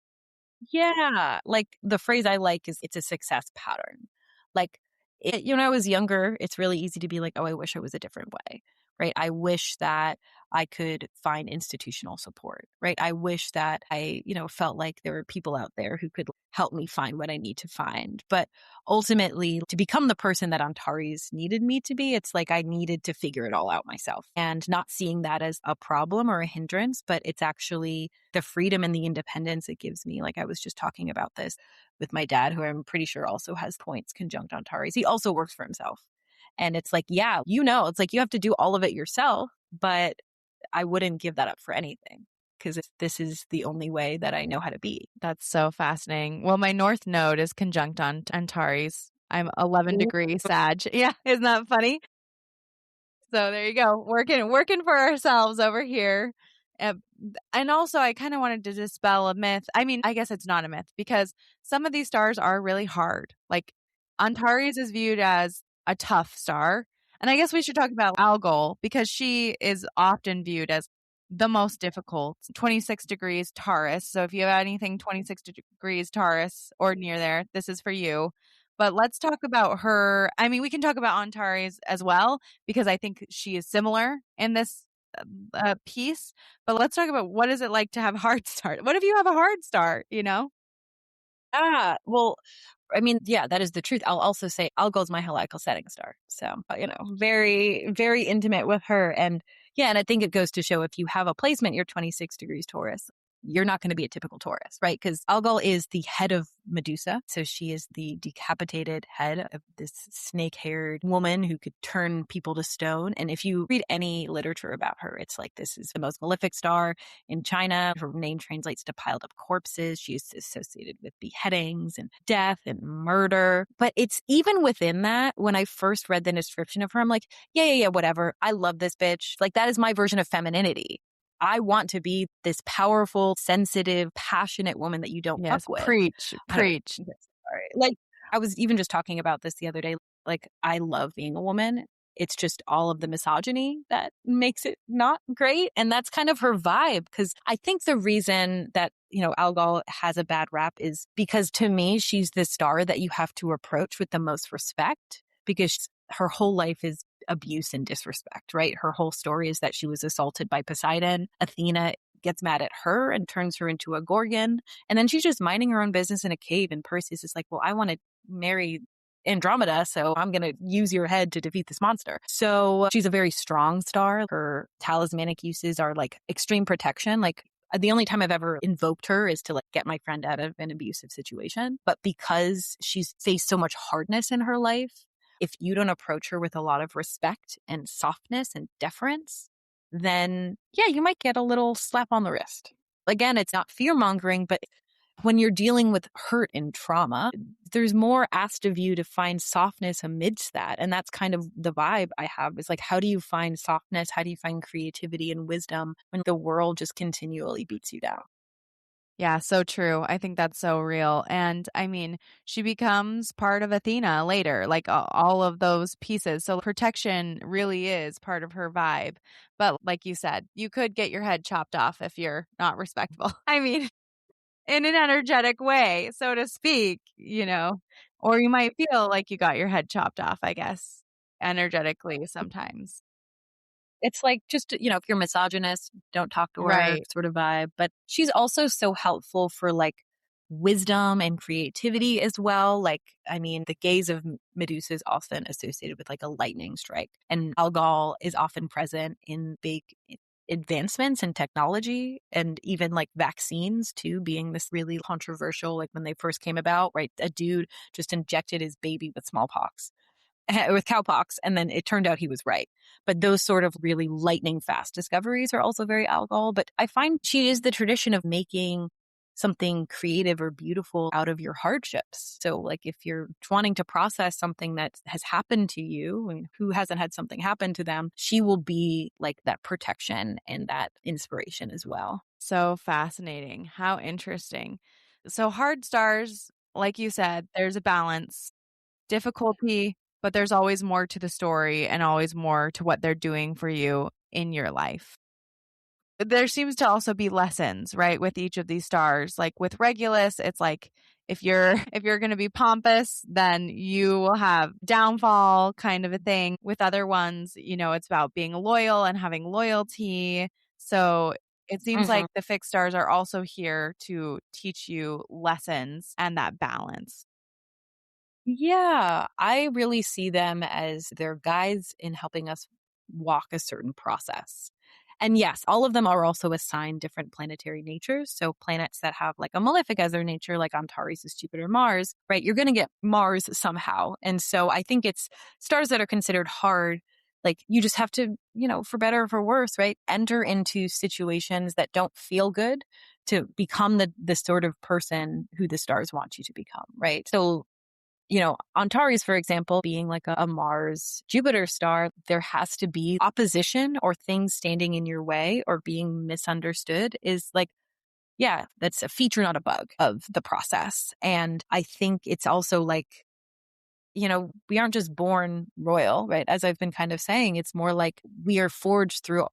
Yeah. Like the phrase I like is it's a success pattern. Like, when I was younger, it's really easy to be like, oh, I wish I was a different way, right? I wish that I could find institutional support, right? I wish that I, felt like there were people out there who could help me find what I need to find. But ultimately, to become the person that Antares needed me to be, it's like I needed to figure it all out myself, and not seeing that as a problem or a hindrance, but it's actually the freedom and the independence it gives me. Like I was just talking about this with my dad, who I'm pretty sure also has points conjunct Antares. He also works for himself. And it's like, yeah, it's like you have to do all of it yourself, but I wouldn't give that up for anything, because this is the only way that I know how to be. That's so fascinating. Well, my North Node is conjunct on Antares. I'm 11 degrees Sag. Yeah, isn't that funny? So there you go. Working for ourselves over here. And also, I kind of wanted to dispel a myth. I mean, I guess it's not a myth, because some of these stars are really hard. Like Antares is viewed as a tough star. And I guess we should talk about Algol, because she is often viewed as the most difficult. 26 degrees Taurus. So if you have anything 26 degrees Taurus or near there, this is for you. But let's talk about her. I mean, we can talk about Antares as well, because I think she is similar in this piece. But let's talk about, what is it like to have a hard start? What if you have a hard start, Well, I mean, yeah, that is the truth. I'll also say Algol is my heliacal setting star. So, very, very intimate with her. And yeah, and I think it goes to show, if you have a placement, you're 26 degrees Taurus, you're not going to be a typical Taurus, right? Because Algol is the head of Medusa. So she is the decapitated head of this snake-haired woman who could turn people to stone. And if you read any literature about her, it's like, this is the most malefic star in China. Her name translates to piled up corpses. She is associated with beheadings and death and murder. But it's even within that, when I first read the description of her, I'm like, yeah, whatever. I love this bitch. Like, that is my version of femininity. I want to be this powerful, sensitive, passionate woman that you don't fuck with. Preach. Like, I was even just talking about this the other day. Like, I love being a woman. It's just all of the misogyny that makes it not great. And that's kind of her vibe. Because I think the reason that, Algol has a bad rap is because, to me, she's the star that you have to approach with the most respect, because her whole life is abuse and disrespect, right? Her whole story is that she was assaulted by Poseidon. Athena gets mad at her and turns her into a Gorgon. And then she's just minding her own business in a cave. And Perseus is like, well, I want to marry Andromeda, so I'm going to use your head to defeat this monster. So she's a very strong star. Her talismanic uses are like extreme protection. Like, the only time I've ever invoked her is to get my friend out of an abusive situation. But because she's faced so much hardness in her life, if you don't approach her with a lot of respect and softness and deference, then yeah, you might get a little slap on the wrist. Again, it's not fear-mongering, but when you're dealing with hurt and trauma, there's more asked of you to find softness amidst that. And that's kind of the vibe I have. It's like, how do you find softness? How do you find creativity and wisdom when the world just continually beats you down? Yeah, so true. I think that's so real. And I mean, she becomes part of Athena later, like all of those pieces. So protection really is part of her vibe. But like you said, you could get your head chopped off if you're not respectful. I mean, in an energetic way, so to speak, or you might feel like you got your head chopped off, I guess, energetically sometimes. It's like, just, if you're misogynist, don't talk to her, Right. sort of vibe. But she's also so helpful for wisdom and creativity as well. Like, I mean, the gaze of Medusa is often associated with a lightning strike. And Algol is often present in big advancements in technology, and even vaccines too, being this really controversial, when they first came about, right? A dude just injected his baby with smallpox. With cowpox, and then it turned out he was right. But those sort of really lightning fast discoveries are also very Algol. But I find she is the tradition of making something creative or beautiful out of your hardships. So if you're wanting to process something that has happened to you, and who hasn't had something happen to them, she will be that protection and that inspiration as well. So fascinating. How interesting. So hard stars, like you said, there's a balance, difficulty, but there's always more to the story and always more to what they're doing for you in your life. There seems to also be lessons, right, with each of these stars. Like with Regulus, it's like, if you're going to be pompous, then you will have downfall, kind of a thing. With other ones, it's about being loyal and having loyalty. So it seems like the fixed stars are also here to teach you lessons and that balance. Yeah, I really see them as their guides in helping us walk a certain process. And yes, all of them are also assigned different planetary natures. So planets that have a malefic as their nature, like Antares is Jupiter, Mars, right? You're going to get Mars somehow. And so I think it's stars that are considered hard. You just have to, for better or for worse, right? Enter into situations that don't feel good to become the sort of person who the stars want you to become, right? So Antares, for example, being a Mars Jupiter star, there has to be opposition or things standing in your way or being misunderstood is yeah, that's a feature, not a bug of the process. And I think it's also we aren't just born royal, right? As I've been kind of saying, it's more we are forged through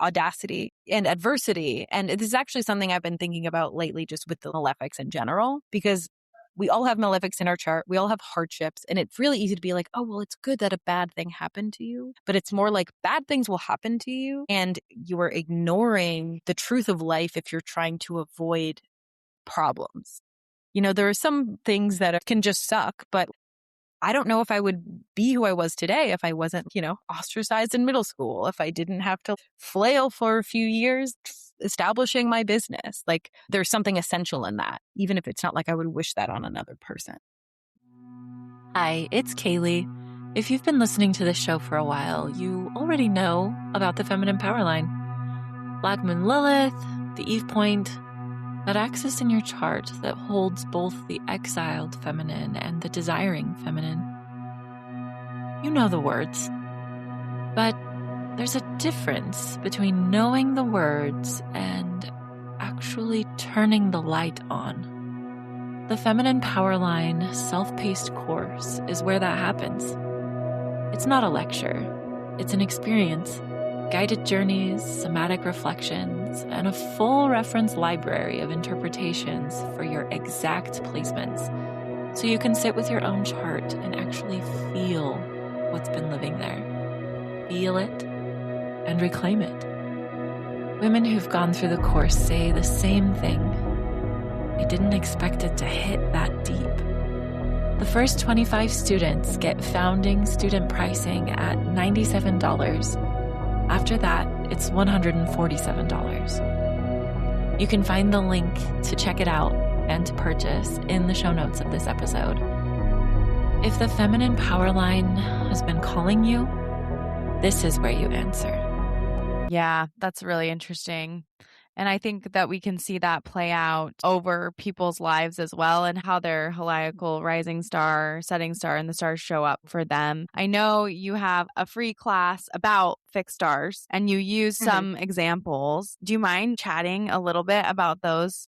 audacity and adversity. And this is actually something I've been thinking about lately, just with the malefics in general, because we all have malefics in our chart. We all have hardships. And it's really easy to be like, oh, well, it's good that a bad thing happened to you. But it's more like bad things will happen to you. And you are ignoring the truth of life if you're trying to avoid problems. There are some things that can just suck, but I don't know if I would be who I was today if I wasn't, ostracized in middle school, if I didn't have to flail for a few years establishing my business. Like there's something essential in that, even if it's not like I would wish that on another person. Hi, it's Kaylee. If you've been listening to this show for a while, you already know about the feminine power line. Black Moon Lilith, the Eve point, that axis in your chart that holds both the exiled feminine and the desiring feminine. You know the words, but there's a difference between knowing the words and actually turning the light on. The Feminine Powerline self-paced course is where that happens. It's not a lecture, it's an experience. Guided journeys, somatic reflections, and a full reference library of interpretations for your exact placements, so you can sit with your own chart and actually feel what's been living there. Feel it and reclaim it. Women who've gone through the course say the same thing. I didn't expect it to hit that deep. The first 25 students get founding student pricing at $97. After that, it's $147. You can find the link to check it out and to purchase in the show notes of this episode. If the feminine power line has been calling you, this is where you answer. Yeah, that's really interesting. And I think that we can see that play out over people's lives as well, and how their heliacal rising star, setting star, and the stars show up for them. I know you have a free class about fixed stars and you use some examples. Do you mind chatting a little bit about those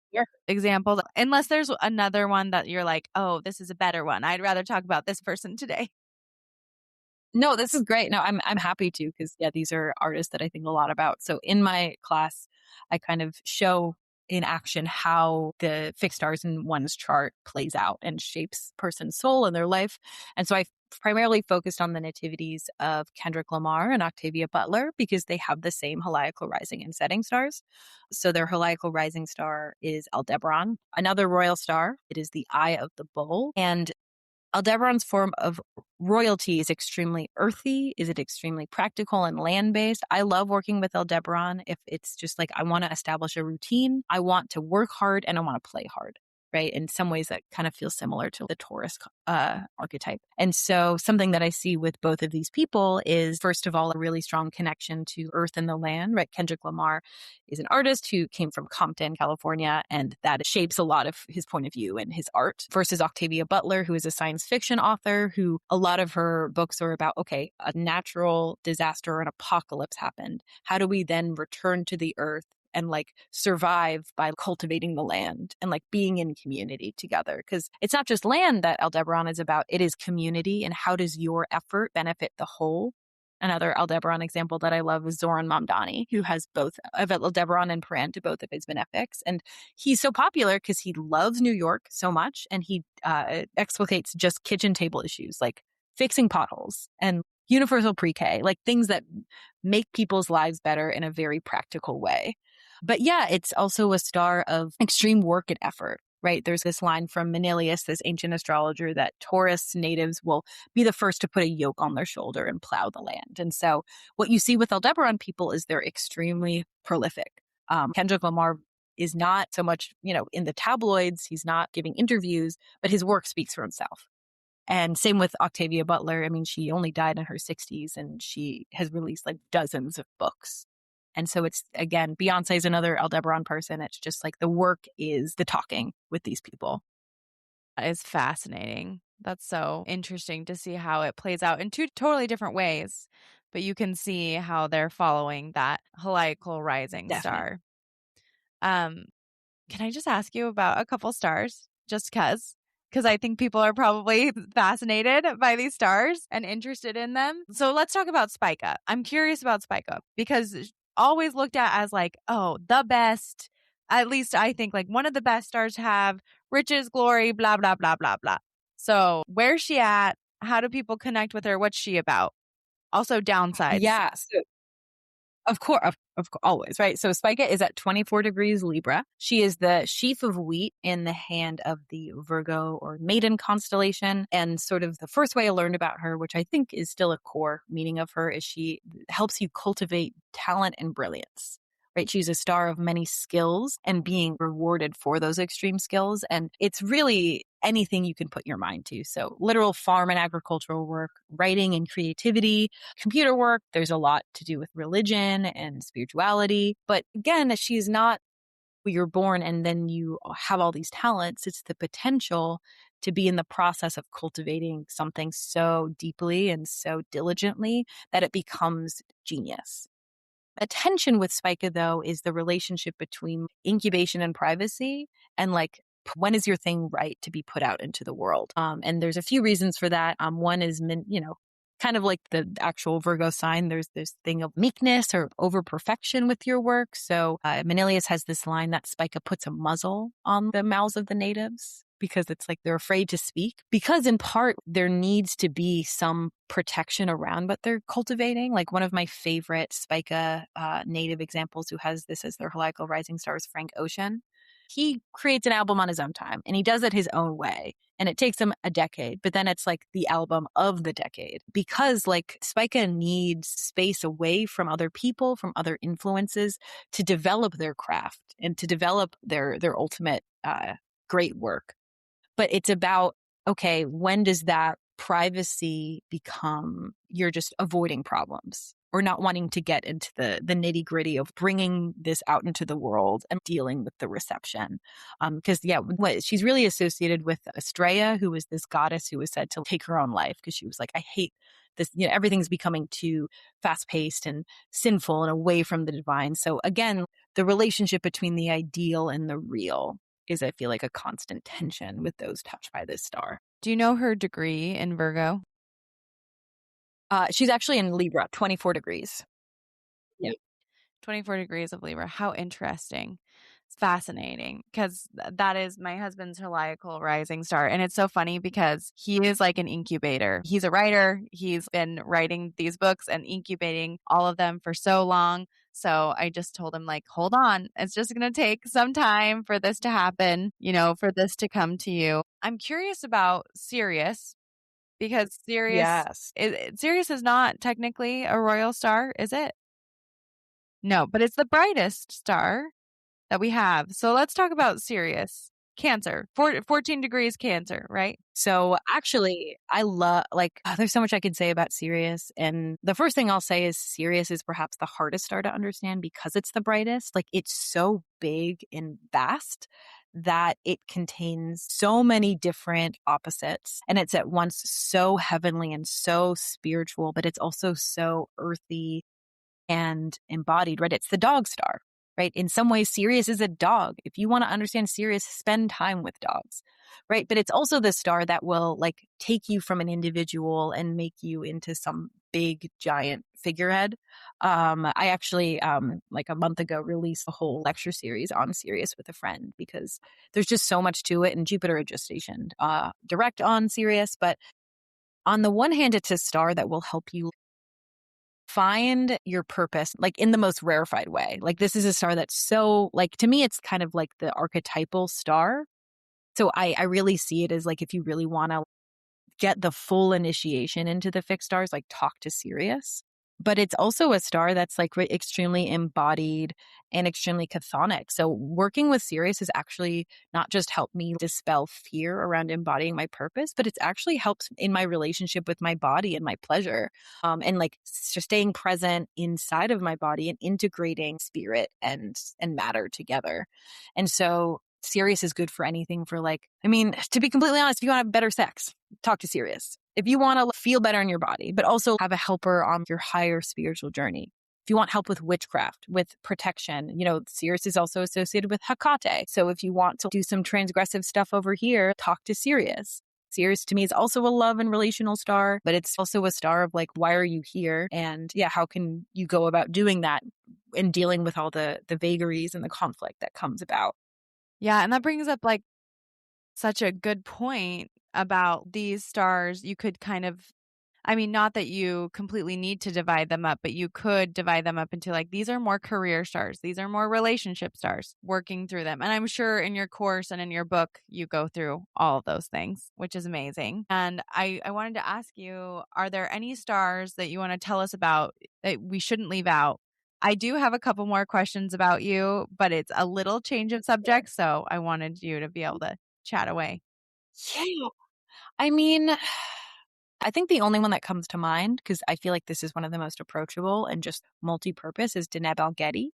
examples? Unless there's another one that you're like, oh, this is a better one. I'd rather talk about this person today. No, this is great. No, I'm happy to, because these are artists that I think a lot about. So in my class, I kind of show in action how the fixed stars in one's chart plays out and shapes person's soul and their life. And so I primarily focused on the nativities of Kendrick Lamar and Octavia Butler, because they have the same heliacal rising and setting stars. So their heliacal rising star is Aldebaran, another royal star. It is the eye of the bull. And Aldebaran's form of royalty is extremely earthy. Is it extremely practical and land-based? I love working with Aldebaran if it's just like, I want to establish a routine. I want to work hard and I want to play hard, right? In some ways that kind of feels similar to the Taurus archetype. And so something that I see with both of these people is, first of all, a really strong connection to earth and the land, right? Kendrick Lamar is an artist who came from Compton, California, and that shapes a lot of his point of view and his art, versus Octavia Butler, who is a science fiction author, who a lot of her books are about, okay, a natural disaster or an apocalypse happened. How do we then return to the earth and survive by cultivating the land and being in community together? Because it's not just land that Aldebaran is about, it is community, and how does your effort benefit the whole? Another Aldebaran example that I love is Zoran Mamdani, who has both of Aldebaran and Paran to both of his benefics. And he's so popular because he loves New York so much, and he explicates just kitchen table issues like fixing potholes and universal pre-K, things that make people's lives better in a very practical way. But it's also a star of extreme work and effort, right? There's this line from Menelaus, this ancient astrologer, that Taurus natives will be the first to put a yoke on their shoulder and plow the land. And so what you see with Aldebaran people is they're extremely prolific. Kendrick Lamar is not so much, in the tabloids, he's not giving interviews, but his work speaks for himself. And same with Octavia Butler. I mean, she only died in her 60s and she has released dozens of books. And so it's, again, Beyonce is another Aldebaran person. It's just the work is the talking with these people. That is fascinating. That's so interesting to see how it plays out in two totally different ways. But you can see how they're following that heliacal rising star. Can I just ask you about a couple stars? Just because I think people are probably fascinated by these stars and interested in them. So let's talk about Spica. I'm curious about Spica because always looked at as the best, at least I think one of the best stars to have riches, glory, blah, blah, blah, blah, blah. So where's she at? How do people connect with her? What's she about? Also downsides. Yeah. So of course, always, right? So Spica is at 24 degrees Libra. She is the sheaf of wheat in the hand of the Virgo or Maiden constellation. And sort of the first way I learned about her, which I think is still a core meaning of her, is she helps you cultivate talent and brilliance. Right? She's a star of many skills and being rewarded for those extreme skills. And it's really anything you can put your mind to. So literal farm and agricultural work, writing and creativity, computer work. There's a lot to do with religion and spirituality. But again, she's not you're born and then you have all these talents. It's the potential to be in the process of cultivating something so deeply and so diligently that it becomes genius. A tension with Spica, though, is the relationship between incubation and privacy and like, when is your thing right to be put out into the world? And there's a few reasons for that. One is, kind of like the actual Virgo sign, there's this thing of meekness or over perfection with your work. So Menelaus has this line that Spica puts a muzzle on the mouths of the natives because it's like they're afraid to speak. Because in part, there needs to be some protection around what they're cultivating. Like one of my favorite Spica native examples who has this as their Heliacal rising star is Frank Ocean. He creates an album on his own time and he does it his own way. And it takes him a decade, but then it's like the album of the decade because like Spica needs space away from other people, from other influences to develop their craft and to develop their ultimate great work. But it's about, okay, when does that privacy become you're just avoiding problems or not wanting to get into the nitty gritty of bringing this out into the world and dealing with the reception. Because she's really associated with Astraea, who was this goddess who was said to take her own life because she was like, I hate this, everything's becoming too fast paced and sinful and away from the divine. So again, the relationship between the ideal and the real is, I feel like, a constant tension with those touched by this star. Do you know her degree in Virgo? She's actually in Libra, 24 degrees. Yeah. 24 degrees of Libra. How interesting. It's fascinating because that is my husband's Heliacal rising star. And it's so funny because he is like an incubator. He's a writer. He's been writing these books and incubating all of them for so long. So I just told him, like, hold on. It's just going to take some time for this to happen, for this to come to you. I'm curious about Sirius because Sirius is not technically a royal star, is it? No, but it's the brightest star that we have. So let's talk about Sirius. Cancer, 14 degrees Cancer, right? So actually, I love, there's so much I could say about Sirius. And the first thing I'll say is Sirius is perhaps the hardest star to understand because it's the brightest. Like, it's so big and vast that it contains so many different opposites. And it's at once so heavenly and so spiritual, but it's also so earthy and embodied, right? It's the dog star. Right? In some ways, Sirius is a dog. If you want to understand Sirius, spend time with dogs, right? But it's also the star that will take you from an individual and make you into some big, giant figurehead. I actually, a month ago, released a whole lecture series on Sirius with a friend because there's just so much to it. And Jupiter had just stationed direct on Sirius. But on the one hand, it's a star that will help you find your purpose, in the most rarefied way. This is a star that's so, to me, it's kind of like the archetypal star. So I really see it as if you really want to get the full initiation into the fixed stars, talk to Sirius. But it's also a star that's extremely embodied and extremely chthonic. So working with Sirius has actually not just helped me dispel fear around embodying my purpose, but it's actually helped in my relationship with my body and my pleasure. And just staying present inside of my body and integrating spirit and matter together. And so Sirius is good for anything for to be completely honest, if you want to have better sex, talk to Sirius. If you want to feel better in your body, but also have a helper on your higher spiritual journey. If you want help with witchcraft, with protection, Sirius is also associated with Hecate. So if you want to do some transgressive stuff over here, talk to Sirius. Sirius to me is also a love and relational star, but it's also a star of why are you here? And how can you go about doing that and dealing with all the vagaries and the conflict that comes about? Yeah. And that brings up such a good point about these stars. You could kind of, I mean, not that you completely need to divide them up, but you could divide them up into like, these are more career stars. These are more relationship stars, working through them. And I'm sure in your course and in your book, you go through all of those things, which is amazing. And I wanted to ask you, are there any stars that you want to tell us about that we shouldn't leave out? I do have a couple more questions about you, but it's a little change of subject. So I wanted you to be able to chat away. Yeah. I mean, I think the only one that comes to mind, because I feel like this is one of the most approachable and just multi-purpose, is Dina Belgeti,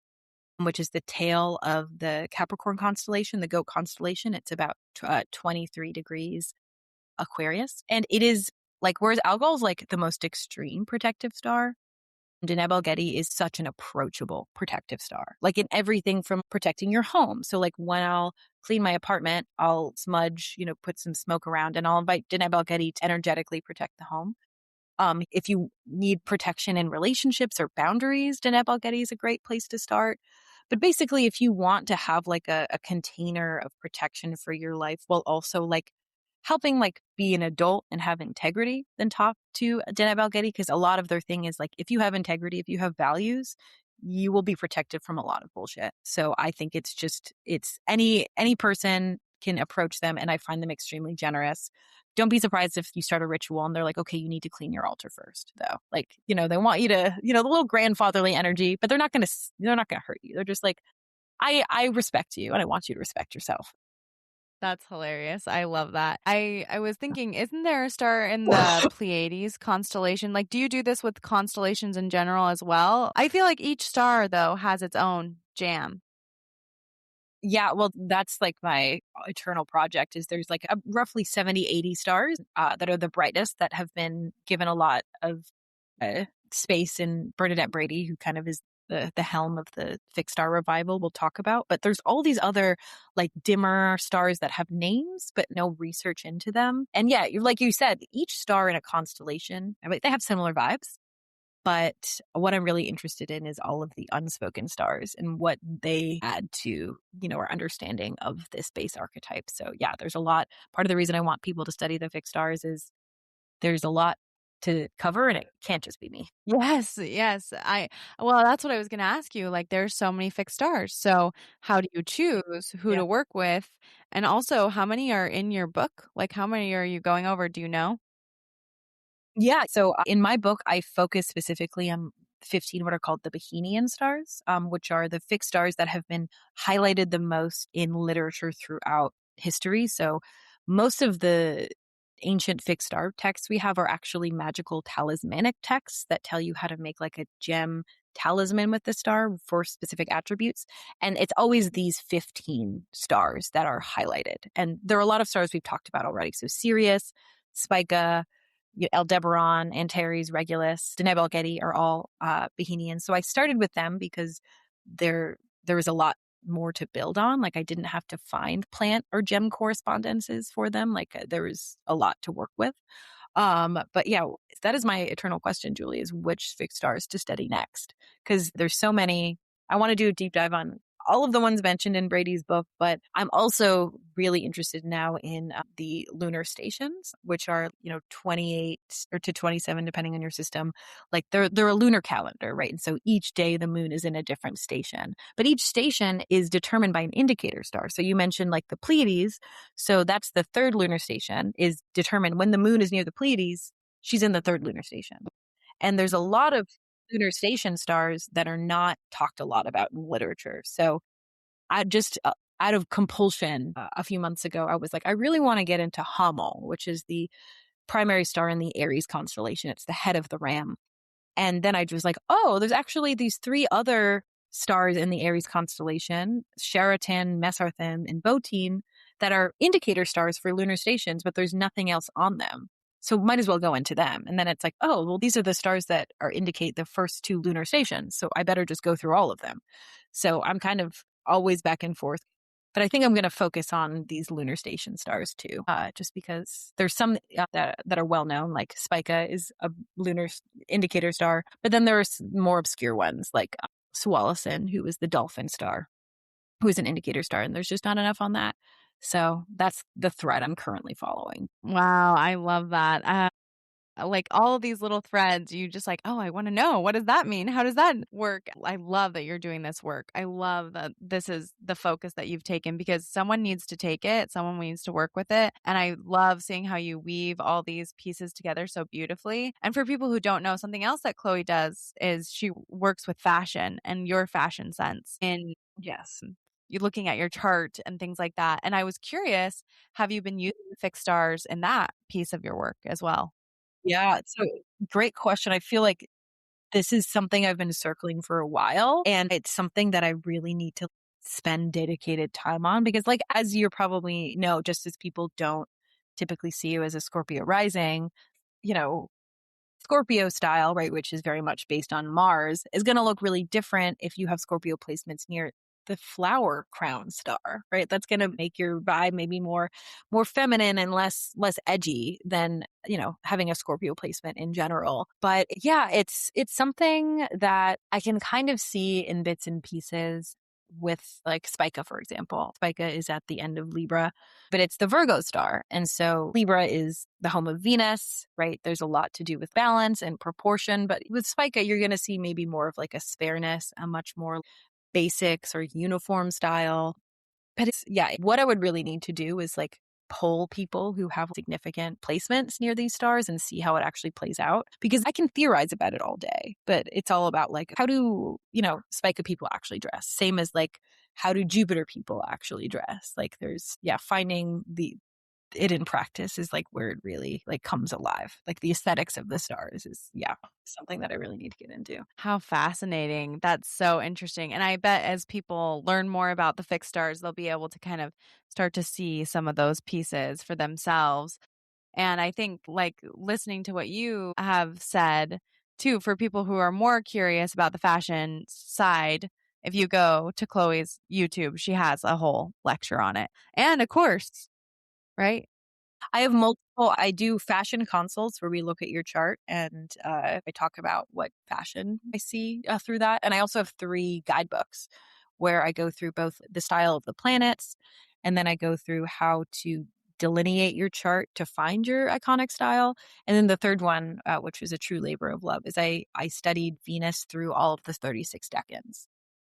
which is the tail of the Capricorn constellation, the goat constellation. It's about 23 degrees Aquarius. And it is like, whereas Algol is like the most extreme protective star, Dina Belgeti is such an approachable protective star, like in everything from protecting your home. So like when I'll clean my apartment, I'll smudge, put some smoke around, and I'll invite Dina Belgeti to energetically protect the home. If you need protection in relationships or boundaries, Dina Belgeti is a great place to start. But basically, if you want to have like a container of protection for your life while also like helping like be an adult and have integrity, then talk to Dina Belgeti, because a lot of their thing is like, if you have integrity, if you have values, you will be protected from a lot of bullshit. So I think it's any person can approach them, and I find them extremely generous. Don't be surprised if you start a ritual and they're like, okay, you need to clean your altar first, though. Like, they want you to, the little grandfatherly energy, but they're not going to hurt you. They're just like, I respect you and I want you to respect yourself. That's hilarious. I love that. I was thinking, isn't there a star in the Pleiades constellation? Like, do you do this with constellations in general as well? I feel like each star, though, has its own jam. Yeah, well, that's like my eternal project is there's like roughly 70, 80 stars that are the brightest that have been given a lot of space in Bernadette Brady, who kind of is the helm of the fixed star revival we'll talk about. But there's all these other like dimmer stars that have names, but no research into them. And yeah, like you said, each star in a constellation, I mean, they have similar vibes. But what I'm really interested in is all of the unspoken stars and what they add to, our understanding of this base archetype. So yeah, there's a lot. Part of the reason I want people to study the fixed stars is there's a lot to cover, and it can't just be me. Yes. Well, that's what I was going to ask you. Like, there's so many fixed stars. So how do you choose who to work with? And also, how many are in your book? Like, how many are you going over? Do you know? Yeah. So in my book, I focus specifically on 15 what are called the Bohemian stars, which are the fixed stars that have been highlighted the most in literature throughout history. So most of the ancient fixed star texts we have are actually magical talismanic texts that tell you how to make like a gem talisman with the star for specific attributes. And it's always these 15 stars that are highlighted. And there are a lot of stars we've talked about already. So Sirius, Spica, Aldebaran, Antares, Regulus, Dina Belgeti are all Bohemians. So I started with them because there was a lot more to build on. Like I didn't have to find plant or gem correspondences for them. Like there was a lot to work with. But yeah, that is my eternal question, Julie, is which fixed stars to study next? Because there's so many. I want to do a deep dive on all of the ones mentioned in Brady's book, but I'm also really interested now in the lunar stations, which are, 28 or to 27, depending on your system. Like they're a lunar calendar, right? And so each day the moon is in a different station, but each station is determined by an indicator star. So you mentioned like the Pleiades. So that's the third lunar station is determined when the moon is near the Pleiades, she's in the third lunar station. And there's a lot of lunar station stars that are not talked a lot about in literature. So I just, out of compulsion, a few months ago, I was like, I really want to get into Hummel, which is the primary star in the Aries constellation. It's the head of the ram. And then I was like, oh, there's actually these three other stars in the Aries constellation, Sheraton, Mesarthim, and Botine, that are indicator stars for lunar stations, but there's nothing else on them. So might as well go into them. And then it's like, oh, well, these are the stars that indicate the first two lunar stations. So I better just go through all of them. So I'm kind of always back and forth. But I think I'm going to focus on these lunar station stars too, just because there's some that are well known, like Spica is a lunar indicator star. But then there are more obscure ones like Swallowson, who is the dolphin star, who is an indicator star. And there's just not enough on that. So that's the thread I'm currently following. Wow, I love that. Like all of these little threads, you just like, oh, I want to know. What does that mean? How does that work? I love that you're doing this work. I love that this is the focus that you've taken because someone needs to take it, someone needs to work with it. And I love seeing how you weave all these pieces together so beautifully. And for people who don't know, something else that Chloe does is she works with fashion and your fashion sense. And yes, you're looking at your chart and things like that. And I was curious, have you been using the fixed stars in that piece of your work as well? Yeah. So great question. I feel like this is something I've been circling for a while, and it's something that I really need to spend dedicated time on because, like, as you probably know, just as people don't typically see you as a Scorpio rising, you know, Scorpio style, right, which is very much based on Mars, is going to look really different if you have Scorpio placements near the flower crown star, right? That's going to make your vibe maybe more feminine and less edgy than, having a Scorpio placement in general. But yeah, it's something that I can kind of see in bits and pieces with like Spica, for example. Spica is at the end of Libra, but it's the Virgo star. And so Libra is the home of Venus, right? There's a lot to do with balance and proportion. But with Spica, you're going to see maybe more of like a spareness, a much more basics or uniform style. But what I would really need to do is like poll people who have significant placements near these stars and see how it actually plays out. Because I can theorize about it all day, but it's all about like, how do, Spica people actually dress? Same as like, how do Jupiter people actually dress? Like finding it in practice is like where it really like comes alive. Like the aesthetics of the stars is something that I really need to get into. How fascinating. That's so interesting. And I bet as people learn more about the fixed stars, they'll be able to kind of start to see some of those pieces for themselves. And I think like listening to what you have said too, for people who are more curious about the fashion side, if you go to Chloe's YouTube, she has a whole lecture on it and a course, right? I have I do fashion consults where we look at your chart and I talk about what fashion I see through that. And I also have 3 guidebooks where I go through both the style of the planets and then I go through how to delineate your chart to find your iconic style. And then the third one, which was a true labor of love, is I studied Venus through all of the 36 decans.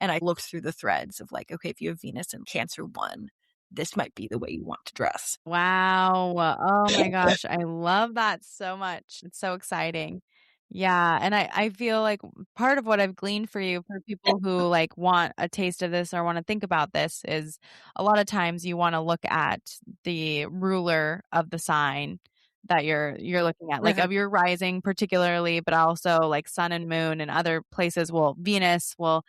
And I looked through the threads of like, okay, if you have Venus in Cancer 1, this might be the way you want to dress. Wow. Oh my gosh. I love that so much. It's so exciting. Yeah. And I feel like part of what I've gleaned for you for people who like want a taste of this or want to think about this is a lot of times you want to look at the ruler of the sign that you're looking at, like of your rising particularly, but also like sun and moon and other places Venus will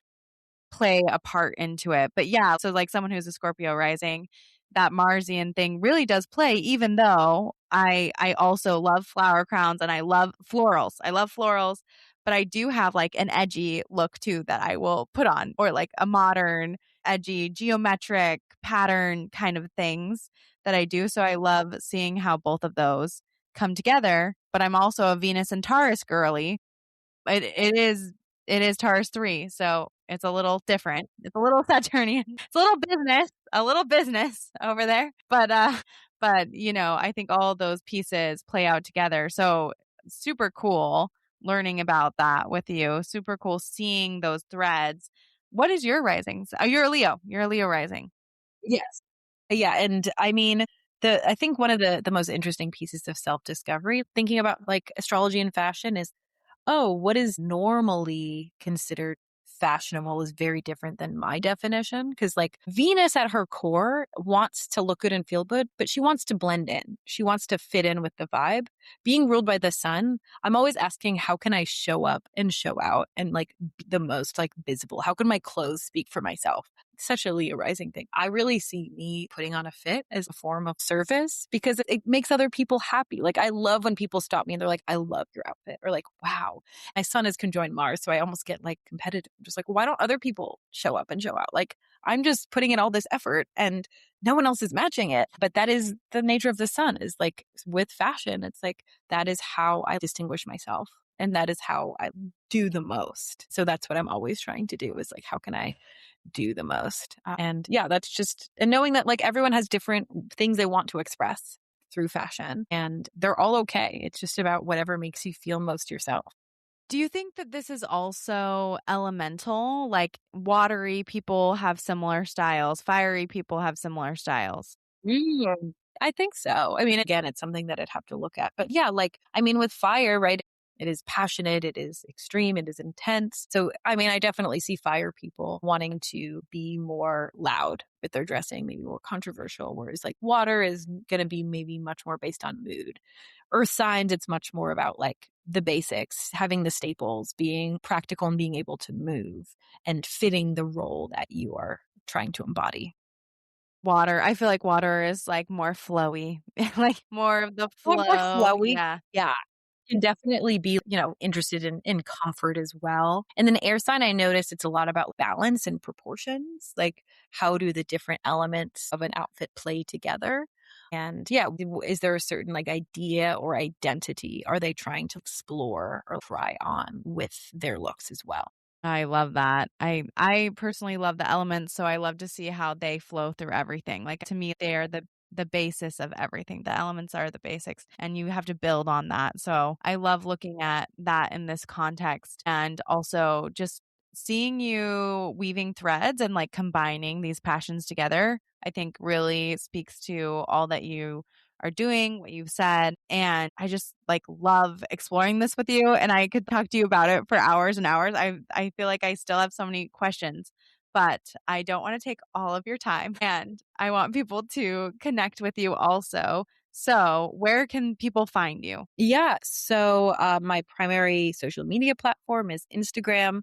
play a part into it. But yeah, so like someone who's a Scorpio rising, that Marsian thing really does play, even though I also love flower crowns and I love florals. I love florals, but I do have like an edgy look too that I will put on, or like a modern, edgy, geometric pattern kind of things that I do. So I love seeing how both of those come together. But I'm also a Venus and Taurus girly. It is Taurus 3, so it's a little different. It's a little Saturnian. It's a little business over there. But I think all those pieces play out together. So super cool learning about that with you. Super cool seeing those threads. What is your rising? Oh, you're a Leo. You're a Leo rising. Yes. Yeah. And I mean, I think one of the most interesting pieces of self-discovery, thinking about like astrology and fashion is, what is normally considered fashionable is very different than my definition. Because like Venus at her core wants to look good and feel good, but she wants to blend in. She wants to fit in with the vibe. Being ruled by the sun, I'm always asking, how can I show up and show out and like be the most like visible? How can my clothes speak for myself? Such a Leo rising thing. I really see me putting on a fit as a form of service because it makes other people happy. Like I love when people stop me and they're like, I love your outfit, or like, wow, my sun is conjoined Mars. So I almost get like competitive. I'm just like, why don't other people show up and show out? Like I'm just putting in all this effort and no one else is matching it. But that is the nature of the sun, is like with fashion. It's like, that is how I distinguish myself. And that is how I do the most. So that's what I'm always trying to do, is like, how can I do the most. And yeah, that's just, and knowing that like everyone has different things they want to express through fashion and they're all okay. It's just about whatever makes you feel most yourself. Do you think that this is also elemental? Like watery people have similar styles, fiery people have similar styles. Mm, I think so. I mean, again, it's something that I'd have to look at. But yeah, like, I mean, with fire, right? It is passionate, it is extreme, it is intense. So, I mean, I definitely see fire people wanting to be more loud with their dressing, maybe more controversial, whereas like water is going to be maybe much more based on mood. Earth signs, it's much more about like the basics, having the staples, being practical and being able to move and fitting the role that you are trying to embody. Water. I feel like water is like more flowy, like more of the More flow. flowy. Yeah. Yeah. Can definitely be, interested in comfort as well. And then air sign, I noticed it's a lot about balance and proportions. Like, how do the different elements of an outfit play together? And yeah, is there a certain like idea or identity are they trying to explore or try on with their looks as well? I love that. I personally love the elements, so I love to see how they flow through everything. Like to me, they are the basis of everything. The elements are the basics, and you have to build on that. So I love looking at that in this context, and also just seeing you weaving threads and like combining these passions together. I think really speaks to all that you are doing, what you've said. And I just like love exploring this with you. And I could talk to you about it for hours and hours. I feel like I still have so many questions, but I don't want to take all of your time. And I want people to connect with you also. So where can people find you? Yeah. So my primary social media platform is Instagram.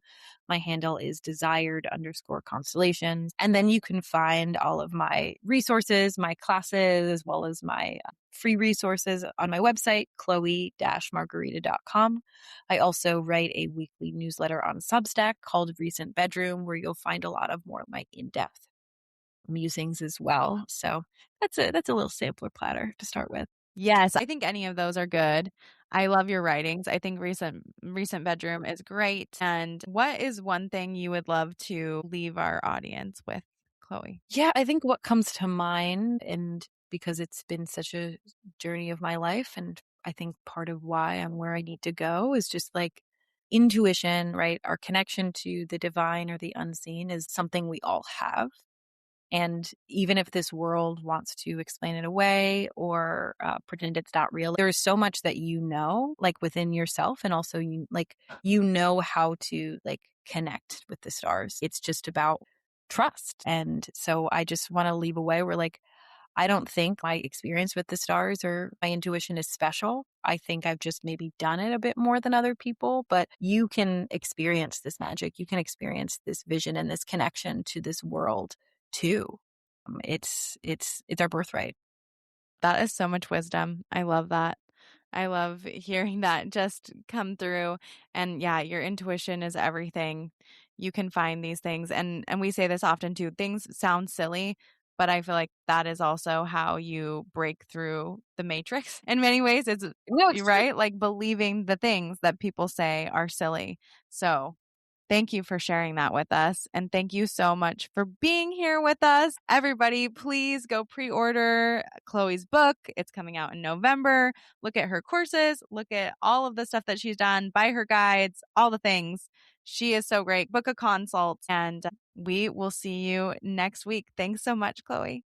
My handle is desired_constellations. And then you can find all of my resources, my classes, as well as my free resources on my website, chloe-margarita.com. I also write a weekly newsletter on Substack called Recent Bedroom, where you'll find a lot of more of my in-depth musings as well. So that's a little sampler platter to start with. Yes, I think any of those are good. I love your writings. I think recent bedroom is great. And what is one thing you would love to leave our audience with, Chloe? Yeah, I think what comes to mind, and because it's been such a journey of my life, and I think part of why I'm where I need to go is just like intuition, right? Our connection to the divine or the unseen is something we all have. And even if this world wants to explain it away or pretend it's not real, there's so much that like within yourself, and also how to like connect with the stars. It's just about trust. And so I just want to leave a way where like I don't think my experience with the stars or my intuition is special. I think I've just maybe done it a bit more than other people, but you can experience this magic. You can experience this vision and this connection to this world too. It's our birthright. That is so much wisdom. I love that. I love hearing that just come through. And yeah, your intuition is everything. You can find these things. And we say this often too. Things sound silly, but I feel like that is also how you break through the matrix. In many ways, it's No, it's true. right, like believing the things that people say are silly. So thank you for sharing that with us. And thank you so much for being here with us. Everybody, please go pre-order Chloe's book. It's coming out in November. Look at her courses, look at all of the stuff that she's done, buy her guides, all the things. She is so great. Book a consult, and we will see you next week. Thanks so much, Chloe.